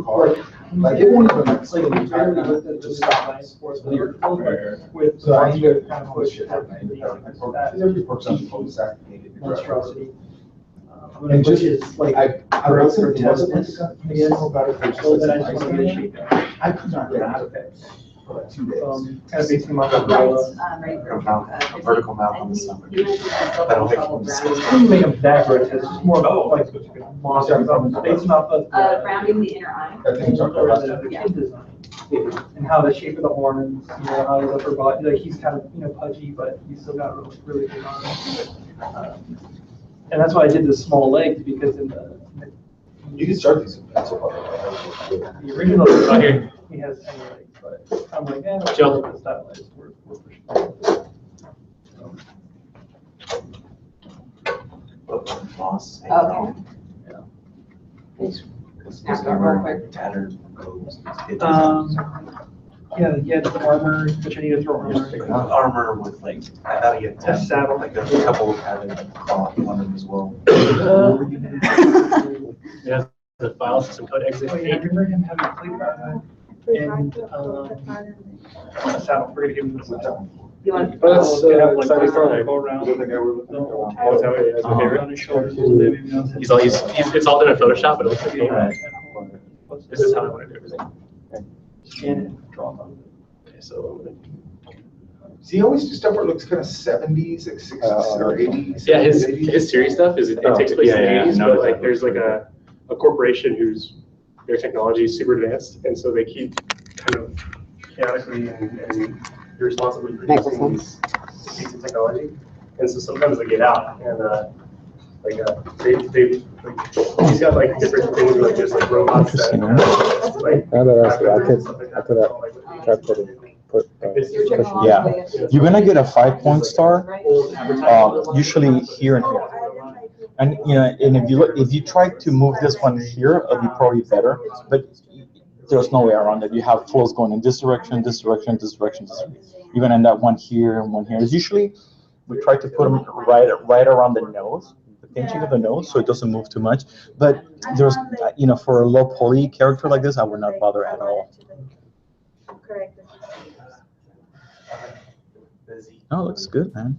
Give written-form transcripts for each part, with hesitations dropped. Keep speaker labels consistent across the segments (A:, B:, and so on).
A: hard. Like it won't even like sleep. It just stops. Weird.
B: With
A: So I need to
B: kind
A: kind
B: of
A: of
B: push
A: push
B: it.
A: that every person always activated.
B: monstrosity.
A: And
B: Which
A: just
B: is like
A: I wasn't
B: grotesqueness,
A: about it. There's
B: so
A: just
B: that I
A: like
B: just
A: some
B: want to
A: ice
B: get
A: cream.
B: it shaken.
A: I could not get out of it for like 2 days.
B: Kind of makes me want to
C: A vertical mount on the stomach. I don't think
B: I wouldn't make them that grotesque, it's more about like monsters on the face, not the.
D: Rounding the inner eye.
A: I think
B: Or
A: talking about
B: the kid design. And how the shape of the horns, how his upper body, like he's kind of, pudgy, but he's still got really good arms. And that's why I did the small legs, because in the
A: You can start these in pencil.
B: the original design, he has any legs, but I'm like,
E: Joe.
B: the stylized, we're pushing.
C: Moss.
D: Okay.
C: Because they were tattered robes.
B: Yeah, the armor, which I need to throw armor.
C: Armor with like, I thought he had
B: A saddle.
C: like a couple of padded cloth on them as well.
E: Yeah, the file system code exit
B: Oh, yeah, I
E: 8.
B: remember him having played that. And, a saddle, we're gonna give him the saddle.
D: You want?
E: But that's,
B: Have, like,
E: exciting
B: this
E: time.
B: go around.
A: The other guy we're looking at.
E: Oh, is that what it is? My favorite?
B: On his shoulders, so maybe,
E: It's all done in Photoshop, but it looks like
B: Yeah.
E: this is how I want to do everything.
B: Scan it, draw on
E: Okay, so I'm gonna.
A: See, he always do stuff where it looks kind of 70s, like 60s or 80s.
E: Yeah, his series stuff is it takes place in the 80s, but like there's like a corporation whose their technology is super advanced, and so they keep kind of chaotically and irresponsibly producing these pieces of technology, and so sometimes they get out and he's got like different things like just like robots that like
F: Now that I see, I could have yeah. You're gonna get a 5-point star, usually here and here. And and if you try to move this one here, it'll be probably better. But there's no way around it. You have flows going in this direction, this direction, this direction, this direction. You're gonna end up one here and one here. It's usually we try to put them right around the nose, the pinching of the nose, so it doesn't move too much. But there's for a low poly character like this, I would not bother at all. Oh, it looks good, man.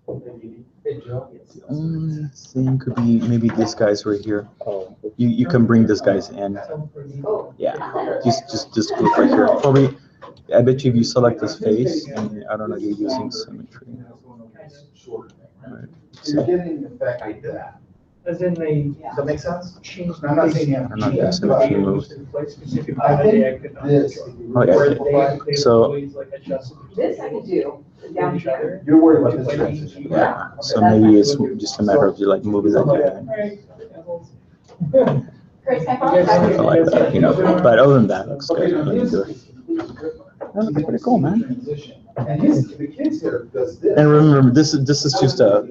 F: The only thing could be maybe these guys right here. You can bring these guys in. Yeah, just go right here. Probably, I bet you if you select this face, and I don't know, you're using symmetry. Right.
A: So you're getting the effect like that.
B: As in they.
A: Does that make sense?
B: Changed.
A: I'm not saying you have
F: I
A: to
F: don't know,
A: change
F: that's
A: it,
F: if
A: but
F: you move.
A: I think this.
F: Oh, yeah. So-
D: This I can do, down here.
A: You're worried about this transition.
F: Yeah, so maybe it's just a matter of you like moving that guy.
D: Chris, I
F: Something like that, But other than that, looks good. Let me do it. That looks pretty cool, man.
A: And the kids here does this.
F: And remember, this is just a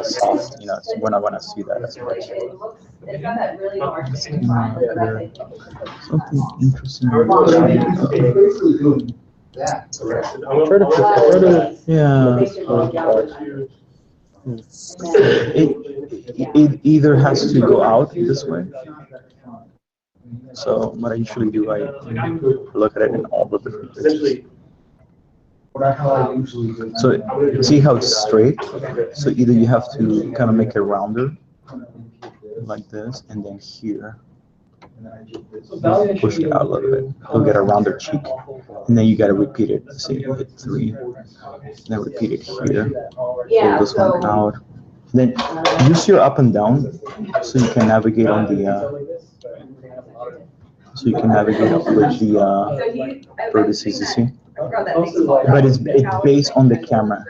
F: soft, we're not gonna see that as much.
D: It's got that really large thing in front, but I think it's-
F: Something interesting.
A: It's basically doing that.
F: Yeah. It either has to go out this way. So what I usually do, I look at it in all the different pictures.
A: How I usually do.
F: So see how it's straight? So either you have to kind of make it rounder, like this, and then here, push it out a little bit. You'll get a rounder cheek. And then you gotta repeat it. See, hit 3, then repeat it here. Pull
D: Yeah,
F: this one
D: so,
F: out. Then use your up and down so you can navigate on the with the
D: so he.
F: vertices, you see.
D: I forgot that makes all
F: But it's
D: that.
F: based on the camera.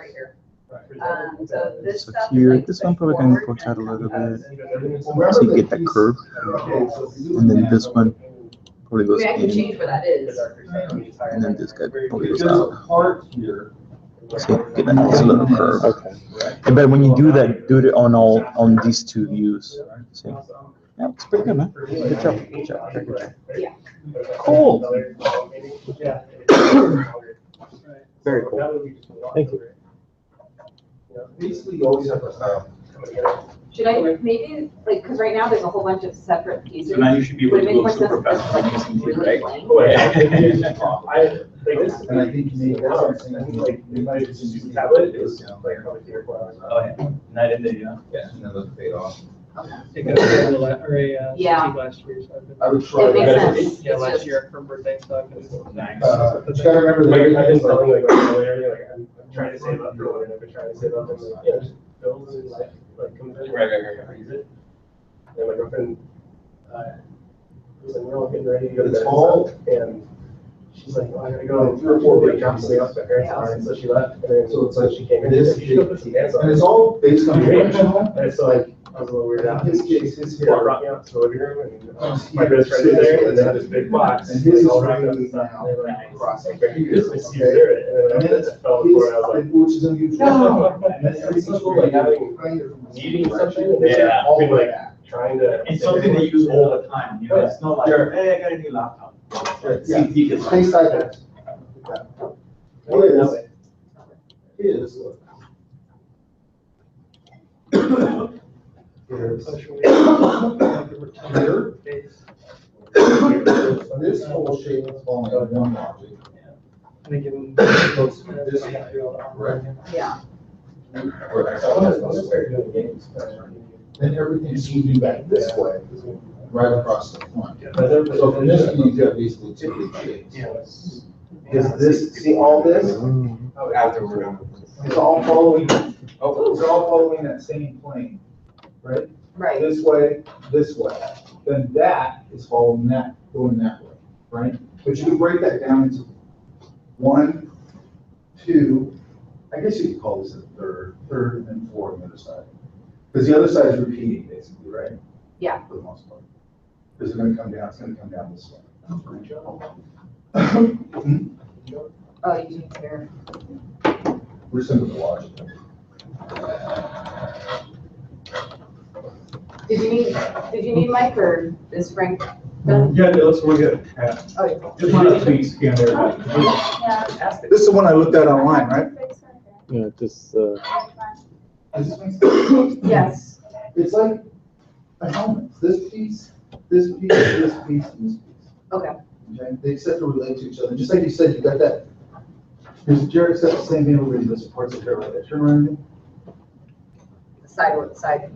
D: So this
F: So
D: stuff is
F: here,
D: like
F: this one probably can
D: forward,
F: push out a little bit,
A: Remember
F: so you
A: the
F: get that
A: piece-
F: curve.
A: Okay, so if you do
F: And then
A: that-
F: this one probably
D: I
F: goes
D: mean, I can
F: in,
D: change where that is.
F: and then this guy probably goes
A: There's a
F: out.
A: part here.
F: See, get that nice little curve. Okay. But when you do that, do it on these two views. See? Yeah, it's pretty good, man. Good job. Good job. Good job.
D: Yeah.
F: Cool.
E: Very cool. Thank you.
A: Basically, you always have to,
D: Should I maybe, like, because right now there's a whole bunch of separate pieces.
G: So now you should be able
D: Would
G: to
D: it make
G: go
D: more sense
G: super
D: to just
G: fast.
D: like
G: using
D: really
G: right?
D: plain?
E: Oh, yeah. I think this,
A: And I think maybe that's what I'm saying, I think like, we might just use the
E: tablet is like probably 3 or 4 hours.
G: Oh, yeah. Night and day, yeah.
A: Yeah, and then let it fade off.
B: It got a
D: Yeah.
B: CT last year, so I've been.
A: I would try.
D: It makes
A: that.
D: sense.
B: Yeah,
D: It's
B: last
D: just-
B: year for birthday stuff.
A: But you gotta remember that
E: Like, I've been
A: everything's
E: telling
A: like,
E: like earlier, like I'm trying to save up for one, and I've been trying to save up and like, you know, just bills and life, like comes in.
G: Right.
E: I use it. And my girlfriend, was like, we're all getting ready to go to
A: It's
E: bed.
A: all-
E: And she's like, well, I gotta go 3 or 4 big jumps to stay up at my parents' house, and so she left, and then
A: So it's like,
E: she came in,
A: it
E: and
A: is-
E: she should go put some dance on.
A: and it's all based on directional.
E: And so like, I was a little weirded out.
A: In his case, his
E: She
A: hair.
E: brought me out to the living room, and my best friend was there, and they had this big box.
A: And his is
E: all wrapped up
A: really
E: and stuff,
A: now
E: and they were like,
A: across
E: like,
A: the
E: you just
A: fingers,
E: see it, and
A: And
E: then
A: then
E: I
A: it's
E: fell on the floor, and I was like,
A: which is unusual.
E: No.
A: And then everything's
E: It's like having-
A: kind of
E: needing something, and
G: Yeah.
E: then
A: all
E: been
A: the way
E: like
A: back.
E: trying to.
G: It's something they use all the time, you know, it's not like, hey, I got a new laptop.
A: Yeah.
G: CT can-
A: Stay sideways. Is. Here. This whole shape is falling in one logic.
B: And they give them.
A: This-
B: Right.
D: Yeah.
A: Then everything's moving back this way, right across the front. So from this view, you got basically two big shapes. Is this, see all this?
C: After we're done.
A: It's all following, it's all following that same plane, right?
D: Right.
A: This way, then that is following that, going that way, right? But you can break that down into 1, 2, I guess you could call this a third, and then 4 on the other side. Because the other side is repeating basically, right?
D: Yeah.
A: For the most part. Because it's gonna come down this way.
D: Oh, you can hear.
A: We're simple to watch.
D: Did you need Mike or is Frank done?
E: Yeah, it looks really good.
D: Oh, yeah.
A: Just one of the tweaks here and there.
D: Yeah.
A: This is the one I looked at online, right?
F: Yeah, this,
A: Does this make sense?
D: Yes.
A: It's like a helmet. This piece, this piece, this piece, and this piece.
D: Okay.
A: Okay? They just have to relate to each other. Just like you said, you got that. Here's Jared said the same thing over here. There's parts of hair right there. Turn around.
D: Side,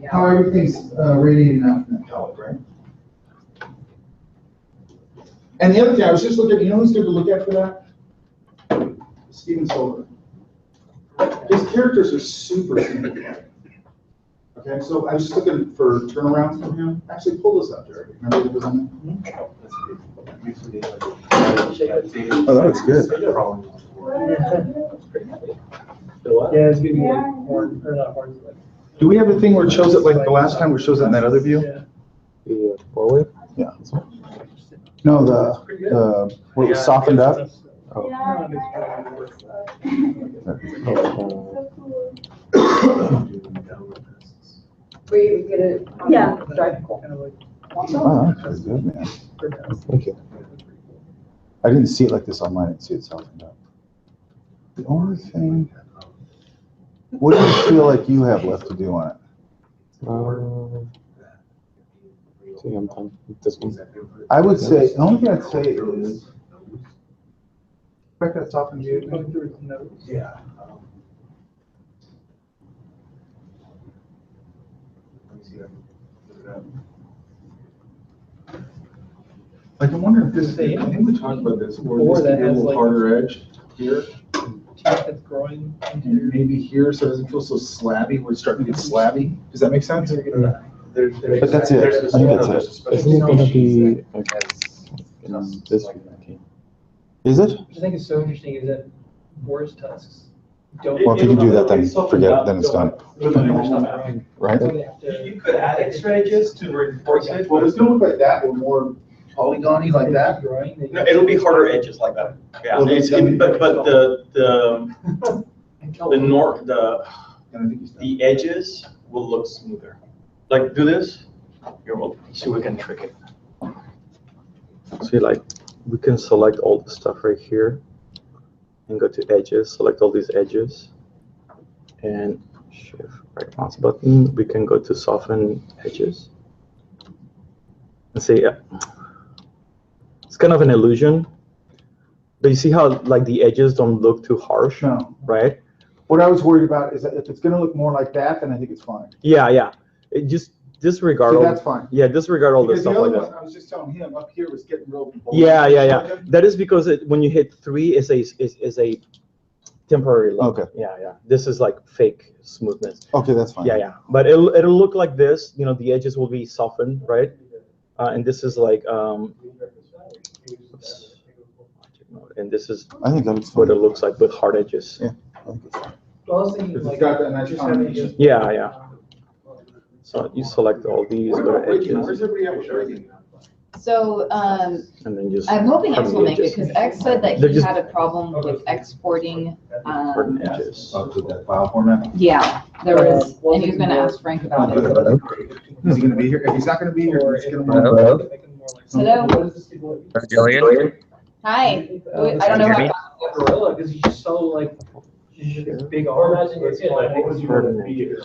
D: yeah.
A: How everything's radiating out from that pellet, right? And the other thing, I was just looking, you know who's good to look at for that? Steven Silver. His characters are super sympathetic. Okay, so I was just looking for turnarounds from him. Actually, pull this up, Jared. Remember it was on there? Oh, that looks good.
B: Yeah, it's gonna be like horn, or not horns, like.
A: Do we have a thing where it shows it like the last time, where it shows it in that other view?
B: Yeah.
F: the forward? Yeah.
A: No, where it was softened up.
F: Oh.
D: Were you gonna? Yeah. Drive.
B: Kind of like.
F: Oh, that's pretty good, man. Thank you. I didn't see it like this online. I didn't see it softened up. The only thing, what do you feel like you have left to do on it?
H: I think I'm done with this one.
F: I would say, the only thing I'd say is,
A: Back that softened view.
B: Going through his nose.
A: Yeah. Like, I'm wondering if this, I think we talked about this,
B: Or
A: where this
B: that
A: could be a
B: has,
A: little
B: like-
A: harder edge here,
B: Teeth that's growing into
A: and
B: your.
A: maybe here, so it doesn't feel so slabby, we're starting to get slabby. Does that make sense?
F: but that's it. I think that's it.
H: Isn't it gonna be like in this one? Okay.
F: Is it?
B: What I think is so interesting is that boar's tusks don't.
F: Well, if you can do that, then forget it, then it's done. Right?
B: So they have to-
G: You could add extra edges to reinforce it.
A: Well, it's gonna look like that, or more polygony like that.
B: Growing, they-
G: No, it'll be harder edges like that. Yeah,
A: Well,
G: it's,
A: then-
G: but the north,
A: And I think he's done.
G: the edges will look smoother. Like, do this, here, we'll see if we can trick it.
H: See, like, we can select all the stuff right here and go to edges, select all these edges and
F: Shift right mouse button, we can go to soften edges. And see, it's kind of an illusion. But you see how like the edges don't look too harsh,
A: No.
F: right?
A: What I was worried about is that if it's gonna look more like that, then I think it's fine.
F: Yeah. It just disregard
A: See,
F: all.
A: that's fine.
F: Yeah, disregard all this
A: Because the
F: stuff like
A: other
F: that.
A: one, I was just telling him, up here was getting real.
F: Yeah. That is because when you hit 3 is a temporary look.
A: Okay.
F: Yeah. This is like fake smoothness.
A: Okay, that's fine.
F: Yeah. But it'll look like this. You know, the edges will be softened, right? And this is like oops. And this is
A: I think that's
F: what it
A: fine.
F: looks like with hard edges.
A: Yeah. I think it's fine.
B: Well, I was thinking,
A: It's
B: like,
A: got that nice
B: just having
A: combination.
B: it-
F: Yeah. So you select all these little edges,
A: everybody at with rigging?
D: So,
F: and then just
D: I'm hoping X
F: harden
D: will
F: the
D: make it,
F: edges.
D: because X said that
F: They're
D: he
F: just-
D: had a problem with exporting,
F: Harden edges.
A: Up to that file format?
D: yeah, there was, and he was gonna ask Frank about it.
A: Is he gonna be here? If he's not gonna be here, he's gonna.
H: Hello?
D: Hello?
H: Jillian?
D: Hi, I don't know
H: Can you hear
D: how.
H: me?
B: Gorilla, because he's just so like, he's just a big arms.
F: Harden edges.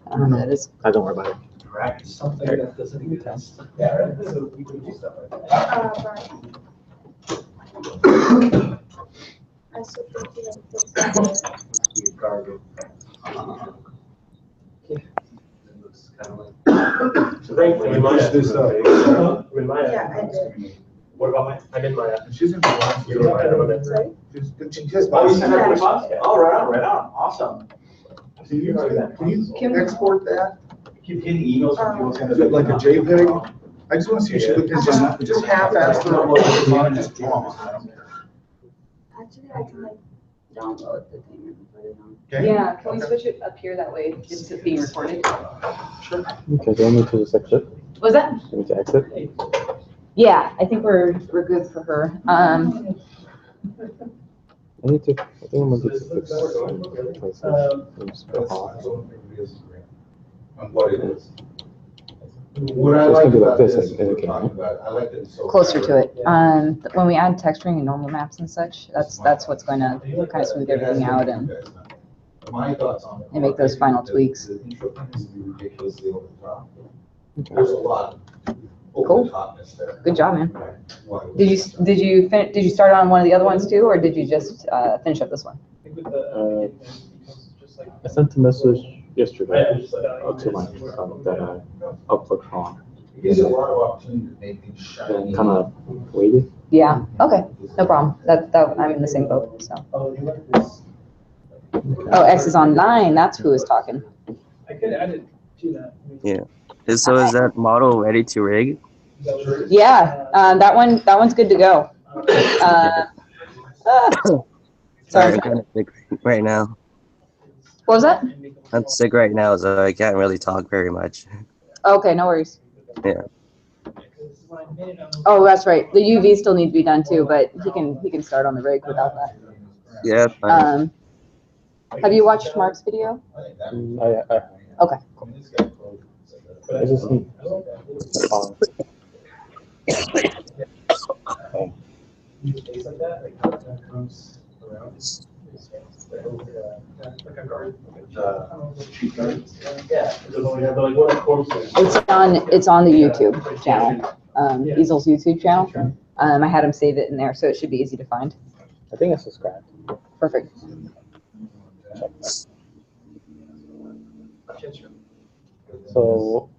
F: I don't know.
D: That is-
F: I don't worry about it.
B: Something that doesn't exist. So we can do stuff like that.
A: Push this up.
E: What about my, I'm in my.
A: She's gonna be last.
E: You're right about that.
A: She just.
G: Oh, you sent her the response? Oh, right on, awesome.
A: Can you
D: Can-
A: export that?
G: Keep getting emails from people saying.
A: Is it like a JPEG? I just wanna see if she looked at just half-assed her. Just draw.
I: Actually, I can like download the thing and put it on.
A: Okay?
D: Yeah, can we switch it up here, that way it's being recorded?
F: Okay, do I need to just exit?
D: Was that?
F: Do I need to exit?
D: Yeah, I think we're good for her.
F: I think I'm gonna just fix this. Just go off.
A: On what it is. What I
F: It's
A: like
F: gonna be like
A: about
F: this,
A: this,
F: like,
A: what we're
F: okay.
A: talking about, I like that it's so.
D: Closer to it. When we add texturing and normal maps and such, that's what's going to kind of smooth everything out and
A: My thoughts on it.
D: and make those final tweaks.
A: The intro tends to be ridiculously over the top.
F: Okay.
A: There's a lot of over the topness there.
D: Good job, man. Did you start on one of the other ones too, or did you just finish up this one?
F: I sent a message yesterday to my son that I upload from.
A: It gives you a lot of opportunity to make things shiny.
F: Then kind of waited.
D: Yeah. Okay. No problem. That I'm in the same boat. So. Oh, X is online. That's who is talking.
B: I could add it to that.
H: Yeah. So is that model ready to rig?
D: Yeah. That one's good to go.
H: Sorry,
D: Sorry.
H: I'm kind of sick right now.
D: What was that?
H: I'm sick right now, so I can't really talk very much.
D: Okay. No worries.
H: Yeah.
D: Oh, that's right. The UV still needs to be done too, but he can start on the rig without that.
H: Yeah, fine.
D: Have you watched Mark's video? Okay.
F: I just need.
D: It's on the YouTube channel, Easel's YouTube channel. I had him save it in there, so it should be easy to find.
F: I think I subscribed.
D: Perfect.
F: So.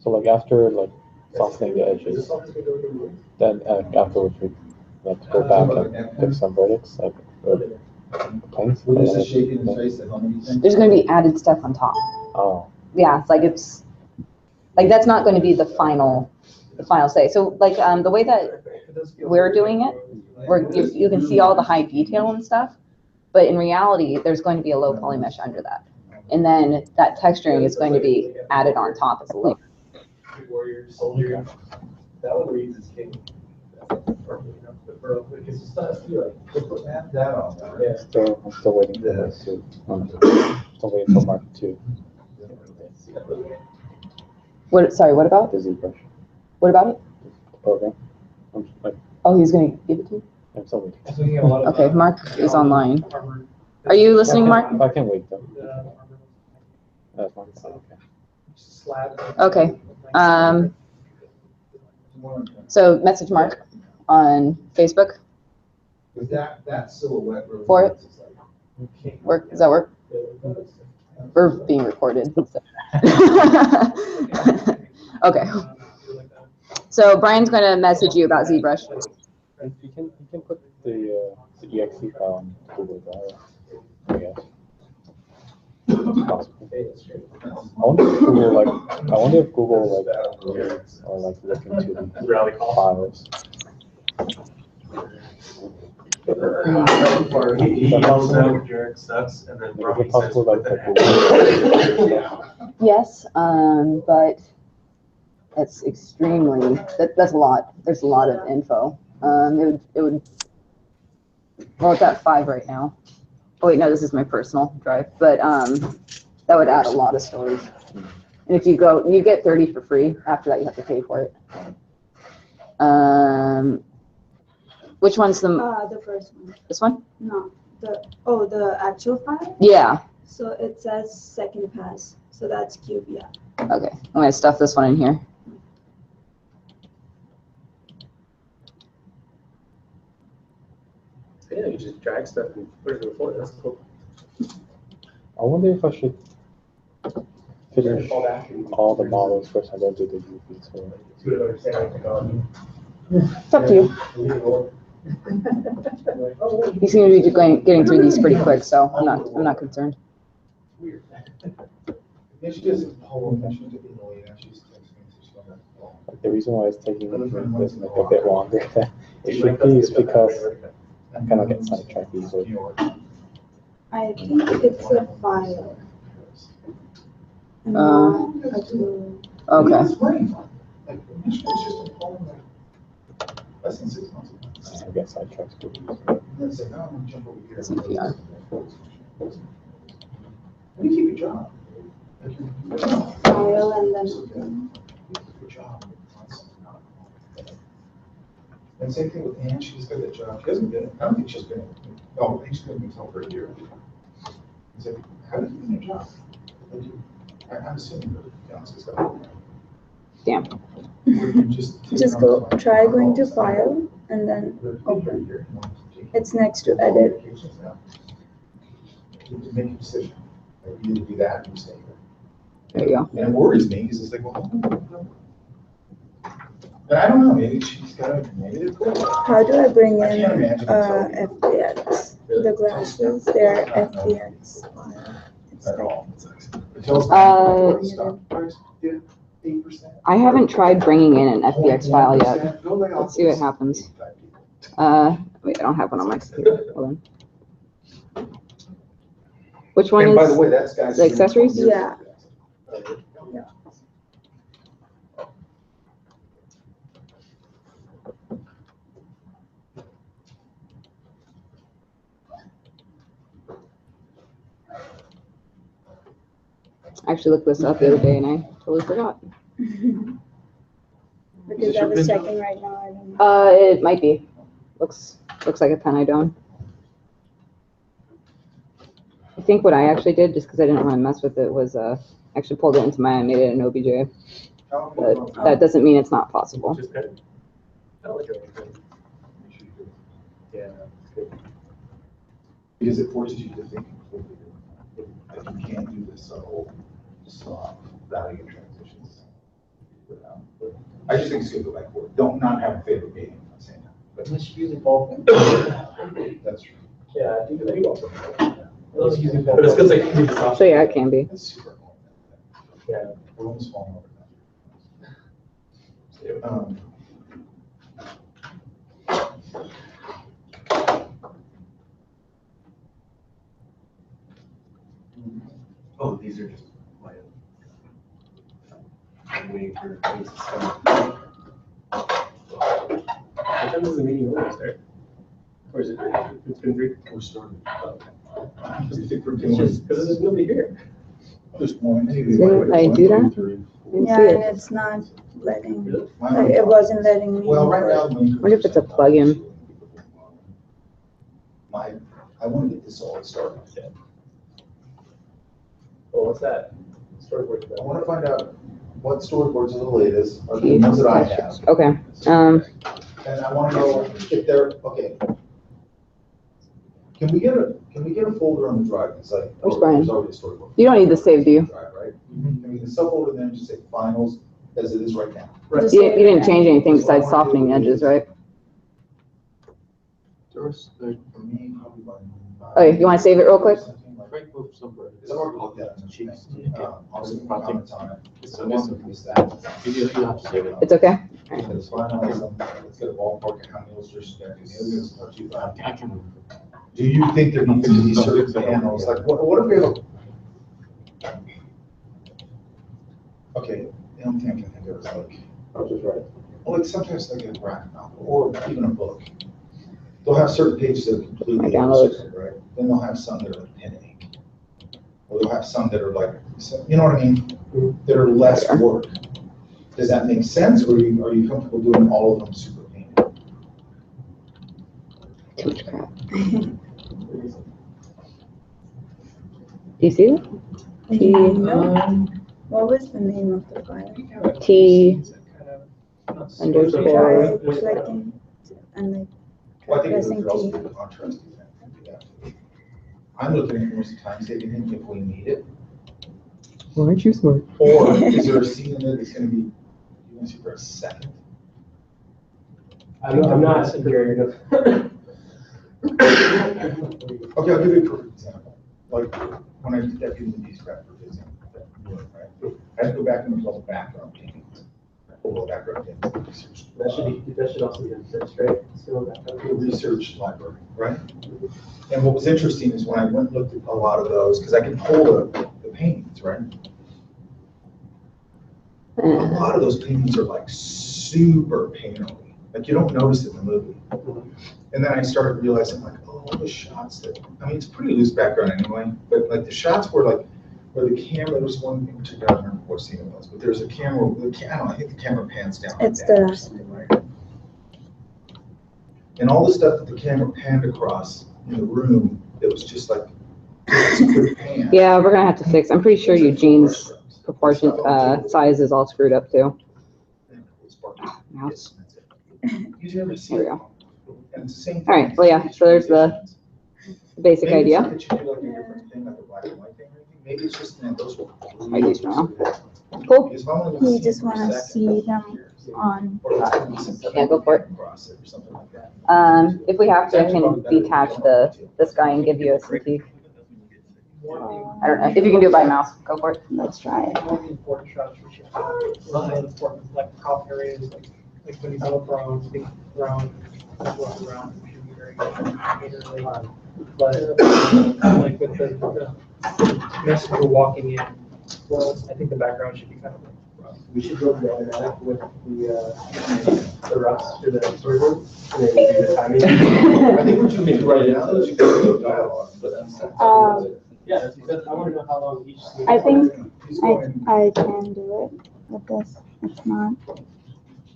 F: So like after like softening the edges, then afterwards we have to go back and fix some verdicts like planes.
A: Well, this is shaking his face at home, you think?
D: There's going to be added stuff on top.
F: Oh,
D: Yeah, it's like that's not going to be the final say. So like the way that we're doing it, you can see all the high detail and stuff, but in reality, there's going to be a low poly mesh under that, and then that texturing is going to be added on top as a layer.
E: Warrior, soldier. That one reads as king.
A: That on there.
F: I'm still waiting for Mark to. Still waiting for Mark to.
D: Sorry, what about?
F: The ZBrush
D: What about it?
F: program. I'm like,
D: Oh, he's going to give it to you?
H: I'm sorry.
D: Okay, Mark is online. Are you listening, Mark?
H: I can wait though. That's fine.
D: Okay. So message Mark on Facebook.
A: That silhouette. really
D: For it?
A: looks like-
D: Work? Does that work? We're being recorded. Okay. So Brian's going to message you about ZBrush.
H: You can put the exe file on Google Drive, I guess. It's possible. I wonder if Google reads or look into the files.
G: He yells out Jared sucks and then
H: Is it
G: Robbie says.
H: possible
G: "What the heck?"
D: Yes, but it's extremely, that's a lot. There's a lot of info. It would, well, it's at 5 right now. Oh wait, no, this is my personal drive, but that would add a lot of storage. And if you go, you get 30 for free. After that, you have to pay for it. Which one's the
I: first one.
D: this one?
I: No, the actual file?
D: Yeah.
I: So it says second pass, so that's cube, yeah.
D: Okay, I'm gonna stuff this one in here.
E: Yeah, you just drag stuff and put it in the folder. That's cool.
H: I wonder if I should finish all the models first and then do the UV. So
E: You would understand our technology.
D: It's up to you. You seem to be getting through these pretty quick, so I'm not concerned.
A: Weird. Yeah, she doesn't hold on, she doesn't annoy you, she's texting, so she's not phone.
H: like, the reason why it's taking this like a bit longer than it should be is because I kind of get sidetracked easily.
I: I think it's a file. Not a tool.
D: Okay.
A: It's funny. Like, initially it's just a phone, like, less than 6 months ago.
H: I get sidetracked pretty easily.
A: It's like, oh, I'm gonna jump over here.
D: CPR.
A: How do you keep your job? Like, you're-
I: File and then.
A: Good job. And same thing with Ann, she's got that job, she hasn't been, I don't think she's been, I think she's been until for a year. I said, how did you get your job? I'm assuming, to be honest, it's got.
D: Damn.
I: Just go, try going to file and then open. It's next to edit.
A: You can make a decision, like, you either do that or you stay here.
D: There you go.
A: And it worries me, because it's like, well, but I don't know, maybe she's got a, maybe it's cool.
I: How do I bring
A: I
I: in
A: can't imagine until-
I: FBX? The glasses, they're FBX file.
A: At all. Until it's
D: Uh,
A: not stuff, did 8%.
D: I haven't tried bringing in an FBX file yet. Let's see what happens. Wait, I don't have one on my computer. Hold on. Which one
A: And by the
D: is
A: way, that's guys.
D: the accessories?
I: Yeah.
D: I actually looked this up the other day and I totally forgot.
I: Because I was checking right now, I don't know.
D: It might be. Looks like a pen I don't. I think what I actually did, just because I didn't want to mess with it, was actually pulled it into I made it an OBJ. But that doesn't mean it's not possible.
E: Just good. I like it. Yeah.
A: Because it forces you to think completely differently. Like, you can't do this subtle, value transitions. I just think it's good to go back forward. Don't not have a favorite meeting, I'm not saying that. But
E: Unless you're using ball.
A: that's true.
E: Yeah, I think that you also. Unless you're using ball. But it's because like you
D: So yeah, it can be.
A: It's super important.
E: Yeah.
A: We're almost falling over that.
G: Oh, these are just my. I'm waiting for things to start.
E: What time is the meeting going to start? Or is it, it's been 3?
A: We're starting.
E: Oh, okay.
A: Just think we're
E: It's just, because there's nobody here.
A: Just one, two.
D: Didn't I do that? Didn't
I: Yeah,
D: see
I: and
D: it.
I: it's not letting,
E: Really?
I: like, it wasn't letting me.
A: Well, right now.
D: Wonder if it's a plugin.
A: I want to get this all started.
E: Well, what's that? Storyboard.
A: I want to find out what storyboards are the latest, or the ones that I have.
D: Okay,
A: And I want to know if they're, okay. Can we get a folder on the drive? It's like,
D: Where's
A: oh,
D: Brian?
A: there's already a storyboard.
D: You don't need to save, do you?
A: Drive, right? And we can subfolder them and just say finals as it is right now.
I: Just
D: You
I: like
D: didn't
I: that.
D: change anything besides softening the edges, right?
A: For me, probably like.
D: Okay, you want to save it real quick?
A: Because I've already looked at it. I'll see
C: I'll
A: comments on it.
C: It's
A: The one
C: okay.
A: is that.
C: You have to save it.
D: It's okay?
A: It's finalized. Let's get a ballpark of how many illustrations there is.
C: I can.
A: Do you think there needs to be certain panels? Like, what if we have? Okay, the only thing I can think of is like,
E: I'll just write.
A: well, like sometimes like a graphic novel or even a book. They'll have certain pages that are completely
D: I downloaded.
A: illustrated, right? Then they'll have some that are like pen and ink. Or they'll have some that are like, you know what I mean? That are less work. Does that make sense, or are you comfortable doing all of them super painted?
D: Too much crap. Do you see it?
I: No. What was the name of the file?
D: T
B: Underscore.
I: Try selecting and like
A: Well, I think it
I: pressing
A: would also
I: T.
A: be contrast. I'm looking at most of the time saving thing if we need it.
B: Well, aren't you smart?
A: Or is there a scene in it that's gonna be, you want to see for a second?
E: I'm not superior enough.
A: Okay, I'll give you a perfect example. Like, when I did that in these graphic example, right? I had to go back and look at all the background paintings. All the background paintings.
E: That should also be in six, right? Still
A: The research library, right? And what was interesting is when I went and looked at a lot of those, because I can pull the paintings, right? A lot of those paintings are like super painterly. Like you don't notice it in the movie. And then I started realizing like, oh, all the shots that, I mean, it's pretty loose background anyway, but like the shots were like, where the camera, there's one in particular, I don't remember what scene it was, but there's a camera, I don't know, I think the camera pans down. like
I: It's
A: that
I: the
A: or
I: last
A: something, right? And all the stuff that the camera panned across in the room, it was just like, just a quick pan.
D: Yeah, we're gonna have to fix. I'm pretty sure Eugene's proportion, size is all screwed up too. Mouse.
A: You never see
D: There we
A: it.
D: go.
A: And it's the same thing.
D: All right, well, yeah, so there's the basic
A: Maybe it's
D: idea.
A: not that you do like a different thing, like a black and white thing or anything. Maybe it's just that those were.
D: I do now. Cool.
A: Because if I'm only gonna
I: You
A: see
I: just
A: it for a
I: wanna
A: second,
I: see them on.
A: or it's gonna be some
D: Yeah, go for it.
A: across or something like that.
D: If we have to, I can detach this guy and give you a critique. I don't know, if you can do it by mouse, go for it.
I: Let's try it.
B: One of the important shots for sure. One of the important, like, top areas, like when you go around, big round, walk around, it should be very painterly. But, like, with the message we're walking in, well, I think the background should be kind of like.
E: We should build the automatic with the roughs to the storyboard, and then do the timing.
A: I think what you mean right now is you go to dialogue, but that's.
E: Yeah, that's because I want to know how long each scene.
I: I think
A: He's going,
I: I can do it with this. It's not.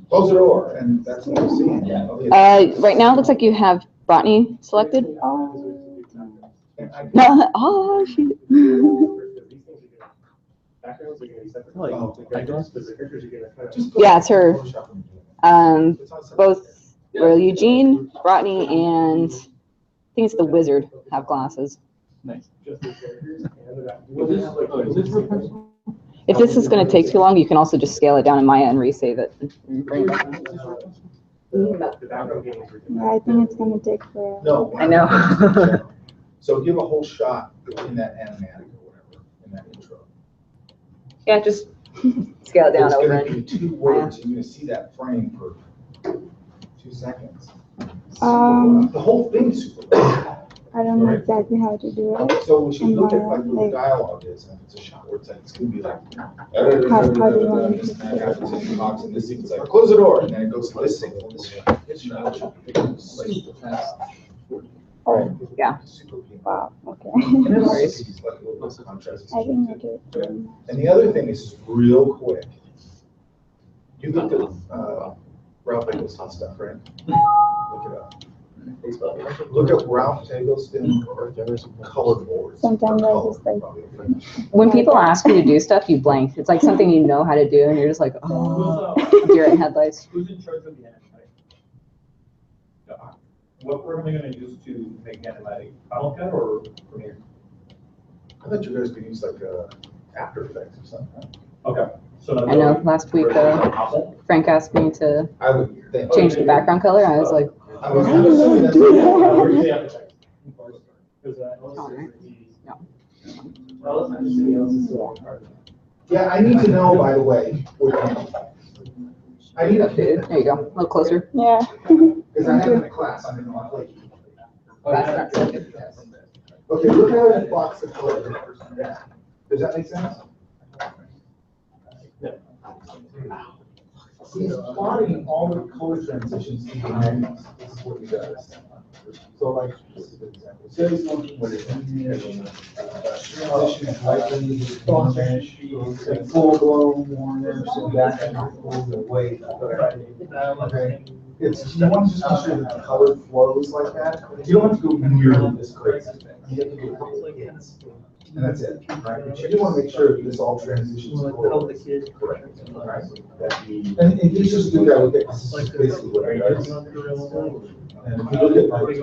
A: close the door, and that's what I'm seeing.
E: Yeah.
D: Right now, it looks like you have Botany selected.
I: Oh.
A: And I-
D: Oh, shoot.
E: Backgrounds are gonna be separate.
A: Oh,
E: Like backgrounds, because the characters are gonna kind of.
A: Just put
D: Yeah, it's her.
A: Photoshop and do it. It's on separate.
D: Both, well, Eugene, Botany, and I think it's the wizard have glasses.
E: Just the characters and the back.
D: If this is gonna take too long, you can also just scale it down in Maya and resave it.
E: The background games are.
I: Yeah, I think it's gonna take forever.
A: No.
D: I know.
A: So give a whole shot in that animatic or whatever, in that intro.
D: Yeah, just scale it down
A: It's
D: over
A: gonna
D: it.
A: be 2 words, you're gonna see that frame for 2 seconds. The whole thing's super long.
I: I don't know exactly how to do it.
A: So we should
I: And
A: look at
I: Maya,
A: like what
I: like-
A: the dialogue is, and if it's a shot where it's like, it's gonna be like.
I: How do you want me
A: This
I: to
A: and that happens in the box, and this thing's like, close the door, and then it goes to this thing, and this thing. It's not- super fast.
I: Oh,
D: Yeah.
A: Super painful.
I: wow, okay.
A: And it's like a little bit of contrast.
I: I think I do it.
A: And the other thing is real quick. You looked at Ralph Eggleston stuff, right? Look it up. Look at Ralph Eggleston color boards.
I: Sometimes I just like,
D: When people ask you to do stuff, you blank. It's like something you know how to do, and you're just like, oh, deer in headlights.
G: Who's in charge of the animatic? What program are you gonna use to make animatic? Final Cut or Premiere?
A: I thought you guys could use like After Effects or something.
G: Okay. So
D: I know last week Frank asked me to
A: I would think.
D: change the background color. I was like,
A: I was assuming that's yeah, I need to know, by the way, I need a bid,
D: there you go, a little closer.
I: yeah.
A: because I have in a class, I'm in my like. Okay, look how it blocks the color. Does that make sense? He's plotting all the color transitions in the menus. This is what he does. So like, this is an example. Say he's looking what is transition is likely orange, like full blown orange, so that can pull the weight. Okay. It's, you want to just make sure that the color flows like that. You don't have to go nearly this crazy. You have to go a couple of hits. And that's it, right? But you do want to make sure that this all transitions. Correct. Right? And he's just a good guy with it. This is basically what he does. And if you look at like,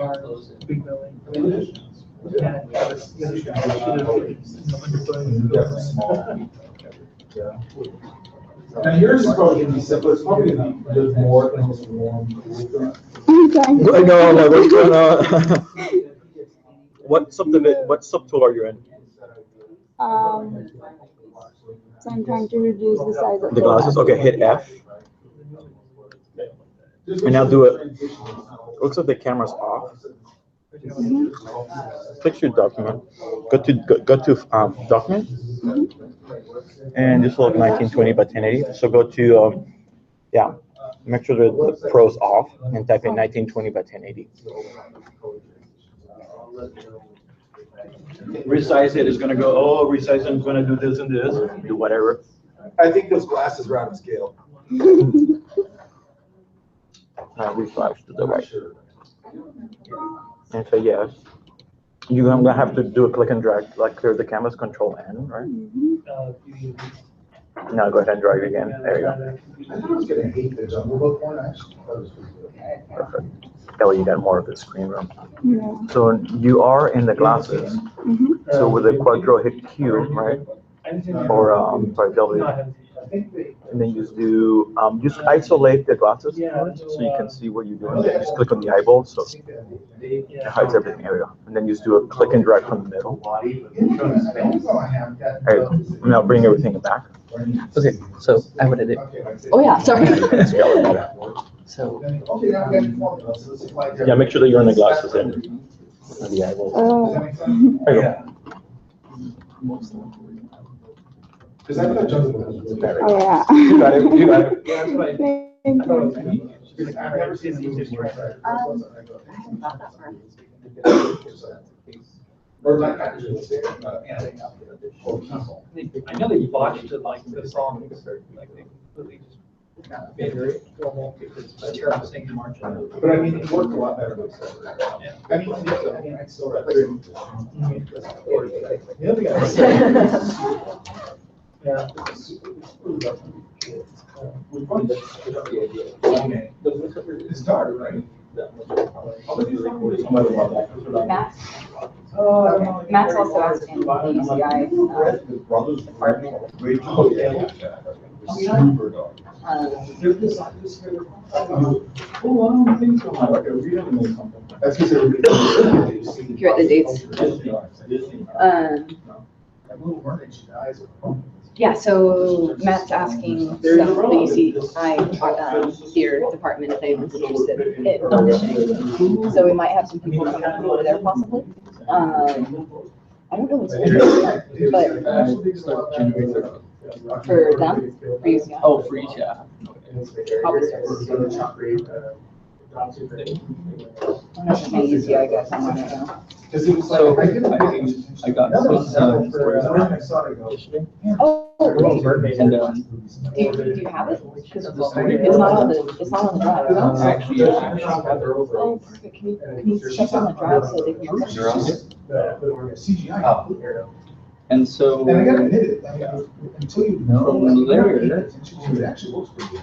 A: now yours is probably gonna be simpler. It's probably gonna be a little more in this warm, cool.
F: I know, I'm like, what's going on? What subtool are you in?
I: So I'm trying to reduce the size of
F: The glasses, okay, hit F. And now do it. Looks like the camera's off. Click your document. Go to document. And this will look 1920 by 1080. So go to yeah. Make sure that the pro's off and type in 1920 by 1080.
G: Resize it is gonna go, oh, resize it, I'm gonna do this and this.
F: Do whatever.
A: I think those glasses are out of scale.
F: Resize to the right. And say yes. You're gonna have to do a click and drag, like clear the canvas, Control N, right? Now go ahead and drag it again. There you go.
A: I thought I was gonna hate the Jungle Book one, actually.
F: Perfect. That way you got more of the screen room.
I: Yeah.
F: So you are in the glasses. So with the Quadro hit Q, right? Or sorry, W. And then you just isolate the glasses so you can see what you're doing. Just click on the eyeball, so it hides everything area. And then you just do a click and drag from the middle. There you go. Now bring everything back.
J: Okay, so I would edit.
D: Oh yeah, sorry.
J: So,
F: Yeah, make sure that you're in the glasses and the eyeballs. There you go.
A: Because I thought Jungle Book was really bad.
I: Oh, yeah.
F: You got it. You got it.
I: Thank you.
A: I've never seen these before. Or like actually,
B: I know they botched it, like the song, like they completely just made it normal because it's terrible singing March.
A: But I mean, it worked a lot better. I mean, I still read.
B: Yeah.
A: It's dark, right?
D: Matt's also asking the UCI department. Here at the dates. Yeah, so Matt's asking the UCI theater department if anyone's interested in auditioning. So we might have some people coming from over there possibly. I don't know what's but for them, for UCI.
J: oh, for each, yeah.
D: Probably starts. I don't know if any UCI guys, I don't know.
A: Because it was like,
J: So,
A: I couldn't.
J: I got some,
A: I saw it go.
D: Oh,
J: And
D: Do you have it? Because it's not on the drive. No?
J: actually, yeah.
D: Oh, perfect. Can you check on the drive so they can?
A: CGI.
J: And so
A: And I gotta admit it, I mean, until you know.
J: from there,
A: It actually works pretty good.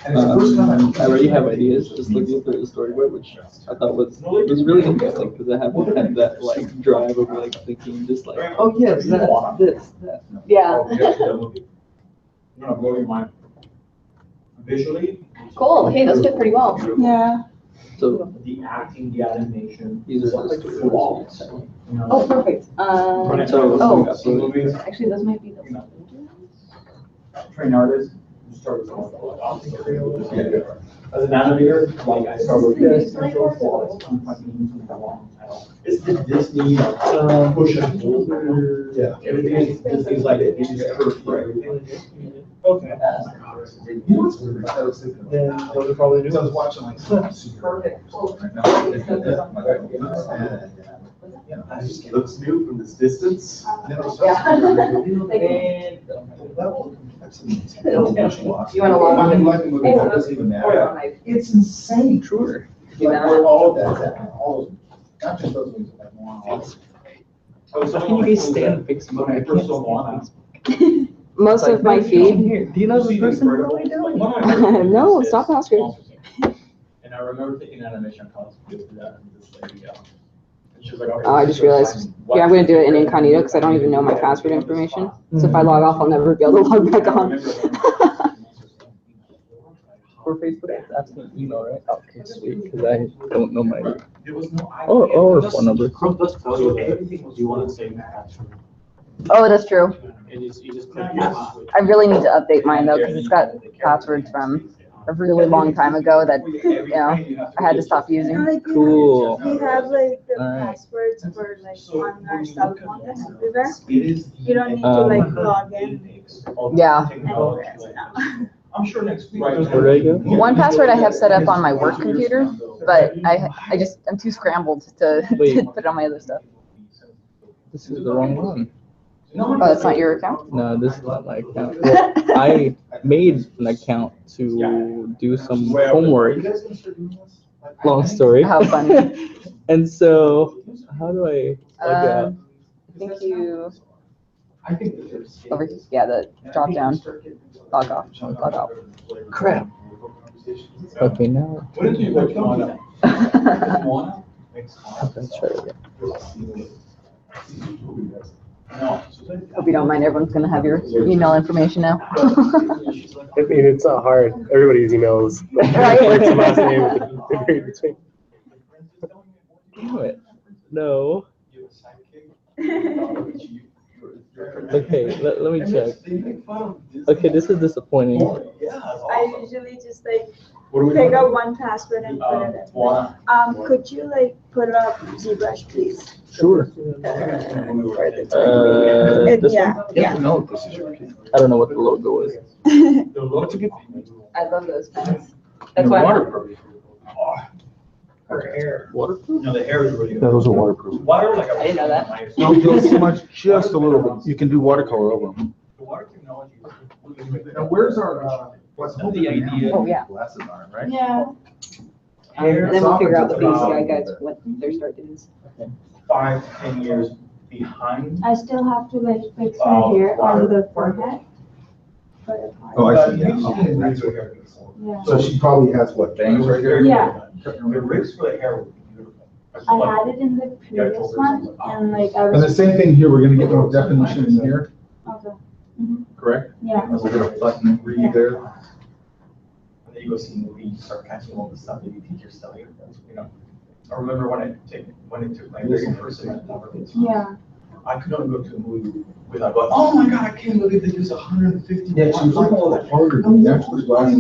A: And it's the first time
J: I already have ideas, just looking through the storyboard, which I thought was really interesting, because I haven't had that like drive of like thinking just like, oh yes, that, this, that.
D: Yeah.
G: I'm gonna blow your mind. Visually.
D: Cool. Hey, those fit pretty well.
I: Yeah.
J: So
G: The acting, the animation.
J: these are just
G: flawless.
D: Oh, perfect.
J: So-
D: Oh, actually, those might be the.
G: Train artist, you start with all. As an animator, like I started with this, flawless, it's the Disney push and pull.
A: Yeah.
G: Everything is like, it's perfect for everything.
B: Okay.
A: You know what's weird? I was thinking about
B: Then
A: that.
B: those are probably
A: Because I was watching like some super. Right now. And, I just
C: Looks new from this distance.
A: you know,
D: Yeah.
A: level of complexity.
D: You wanna log on?
A: I mean, like, it doesn't even matter. It's insane.
J: sure.
D: Do
A: Like,
D: that.
A: where all of that's at, all of them, not just those ones, but more on all of them.
J: How can you guys stand fix
G: When I first saw Moana.
D: Most of my feed.
J: Do you know the person really doing?
D: No, stop asking.
G: And I remember taking animation class with that, and this lady, and she was like.
D: Oh, I just realized. Yeah, I'm gonna do it in incognito because I don't even know my password information. So if I log off, I'll never be able to log back on.
J: For Facebook, it's asking email, right? Okay, sweet, because I don't know my,
G: There was no.
J: or phone number.
C: Chrome does tell you that you want to save the password.
D: Oh, that's true.
C: And you just click
D: I really need to update mine though, because it's got passwords from a really long time ago that, you know, I had to stop using.
I: Like,
J: Cool.
I: we have like the
J: Alright.
I: passwords for like on our cell phone and everywhere.
G: It is.
I: You don't need to like log in
D: Yeah.
I: anywhere now.
G: I'm sure next week.
J: Where do I go?
D: One password I have set up on my work computer, but I'm too scrambled to
J: Wait.
D: put it on my other stuff.
J: This is the wrong one.
D: Oh, that's not your account?
J: No, this is not my account. Well, I made an account to do some homework. Long story.
D: How funny.
J: And so, how do I log out?
D: I think you,
G: I think that there's.
D: over, yeah, the drop down, log off, log out.
J: Crap. Okay, now.
G: What did you like Moana? Moana?
J: Okay, try it again.
G: No.
D: Hope you don't mind, everyone's gonna have your email information now.
E: I mean, it's not hard. Everybody's emails.
D: Right.
E: First and last name, in between.
J: Damn it. No. Okay, let me check. Okay, this is disappointing.
I: I usually just like pick up one password and put it in.
G: Moana.
I: Could you like put up ZBrush, please?
J: Sure. This
I: Yeah,
J: one?
I: yeah.
A: No, this is your key.
J: I don't know what the logo is.
A: What's a good?
D: I love those pens. That's why.
A: Waterproof.
G: Her hair.
J: Waterproof?
G: No, the hair is really.
A: Yeah, those are waterproof.
G: Water like a.
D: I didn't know that.
A: No, not so much, just a little bit. You can do watercolor over them.
G: The water technology.
A: Now, where's our, what's
G: The idea.
D: Oh, yeah.
A: Glasses on, right?
I: Yeah.
D: And then we'll figure out the BCI guys, what their start date is.
G: 5, 10 years behind.
I: I still have to like fix my hair on the forehead.
A: Oh, I see, yeah.
I: Yeah.
A: So she probably has what, bangs right here?
I: Yeah.
G: The rigs for the hair were beautiful.
I: I had it in the previous one and like I
A: And the
I: was.
A: same thing here, we're gonna get more definition in here,
I: Okay.
A: correct?
I: Yeah.
A: And we're gonna button read there.
G: And then you go see movies, you start catching all the stuff that you teach yourself, you know. I remember when I took my very first semester.
I: Yeah.
G: I could not go to a movie without going, oh my God, I can't believe they use 150.
A: Yeah, she was like, oh, that's harder than the actual glasses.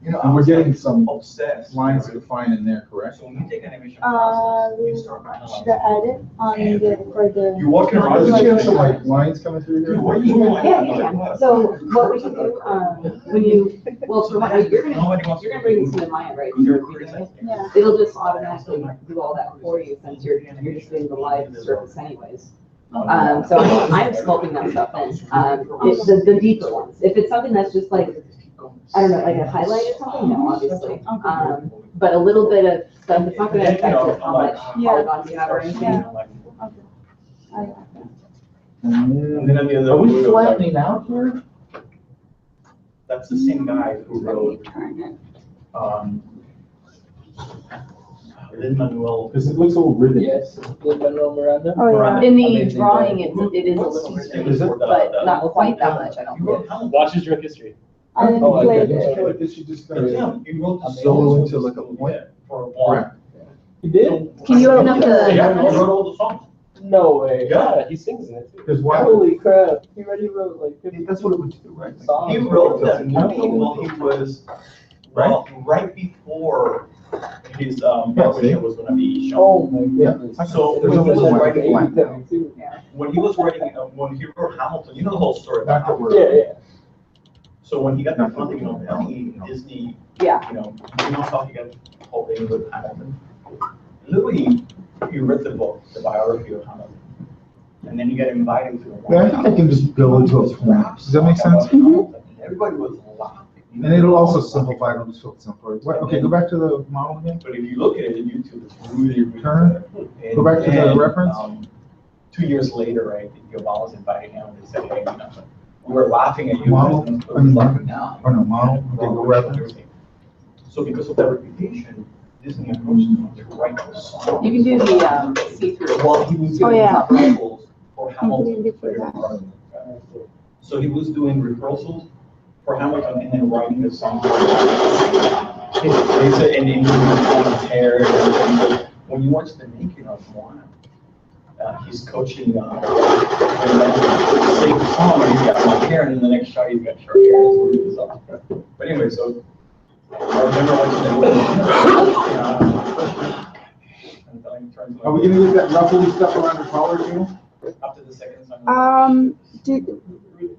G: You know,
A: And we're getting some
G: obsessed.
A: lines to define in there, correct?
G: So when you take animation classes, you start.
I: Should I add it on for the?
G: You're walking around.
A: Doesn't she have some like lines coming through here?
G: What are you doing?
D: Yeah, you can. So what we should do, when you, well, for one, you're
G: Nobody wants
D: gonna
G: to.
D: bring this into Maya, right? You're redoing it.
I: Yeah.
D: It'll just automatically do all that for you since you're just doing the live service anyways. So I'm scoping that stuff in, the deeper ones. If it's something that's just like, I don't know, like a highlight or something, no, obviously. But a little bit of stuff, it's not gonna affect how much polygons you have or anything.
I: I got that.
G: And then at the other.
A: Are we
G: window,
A: flattening out here?
G: That's the same guy who
I: Let me
G: wrote,
I: turn it.
G: Lin Manuel.
A: Because it looks all ribbon.
J: Yes, Lin-Manuel Miranda.
I: Oh, yeah.
D: In the drawing, it is a little
G: Is
D: ridiculous,
G: it?
D: but not quite that much, I don't
G: He
D: think.
G: wrote Hamilton.
E: Watch his drunk history.
I: I didn't
J: Oh, I
I: play
J: got
I: it.
J: it.
A: I feel like this should just
G: It's him. He wrote the
A: solo
G: songs
A: into like a point.
G: for one.
J: He did?
D: Can you open up
G: Yeah, he
D: the,
G: wrote all the songs.
J: No way.
G: Yeah.
E: He sings in it too.
A: Because why?
J: Holy crap, he already wrote like 50
A: That's what it would do, right?
J: songs.
G: He wrote that movie while he was, right before his, Broadway show was gonna be shown.
J: Oh my goodness.
G: So
A: There's
G: when he
A: always
G: was
A: one
G: writing,
A: blank.
G: when he was writing, when he wrote Hamilton, you know the whole story about
A: Back to
G: Hamilton.
A: work.
J: Yeah.
G: So when he got the funding of money, Disney,
D: yeah,
G: you know how he got the whole thing with Hamilton? Literally, he read the book, the biography of Hamilton. And then he got invited to the.
A: Yeah, I think I can just go into a point. Does that make sense?
G: And everybody was laughing.
A: And it'll also simplify, it'll just focus on part. Okay, go back to the model again.
G: But if you look at it in YouTube, it's really, really
A: Turn.
G: good.
A: Go back to the
G: And,
A: reference.
G: 2 years later, right, the Obamas invited him, and they said, hey, you know, we were laughing at you.
A: Model?
G: and
A: I mean,
G: laughing now.
A: Oh, no, model, okay, go reference.
G: So because of that reputation, Disney approached him to write the song.
D: you can do the, see-through.
G: Well, he was
I: Oh,
G: doing
I: yeah.
G: rehearsals for
I: Completely
G: Hamilton. So he was doing rehearsals for Hamilton and then writing the song. It's a, and then he was on his hair and everything. But when you watch the making of one, he's coaching, sing the song, and he's got long hair, and in the next shot, he's got short hair. It's really bizarre. But anyway, so I remember watching the
A: Are we gonna get that ruffly stuff around the collar too?
G: after the second song.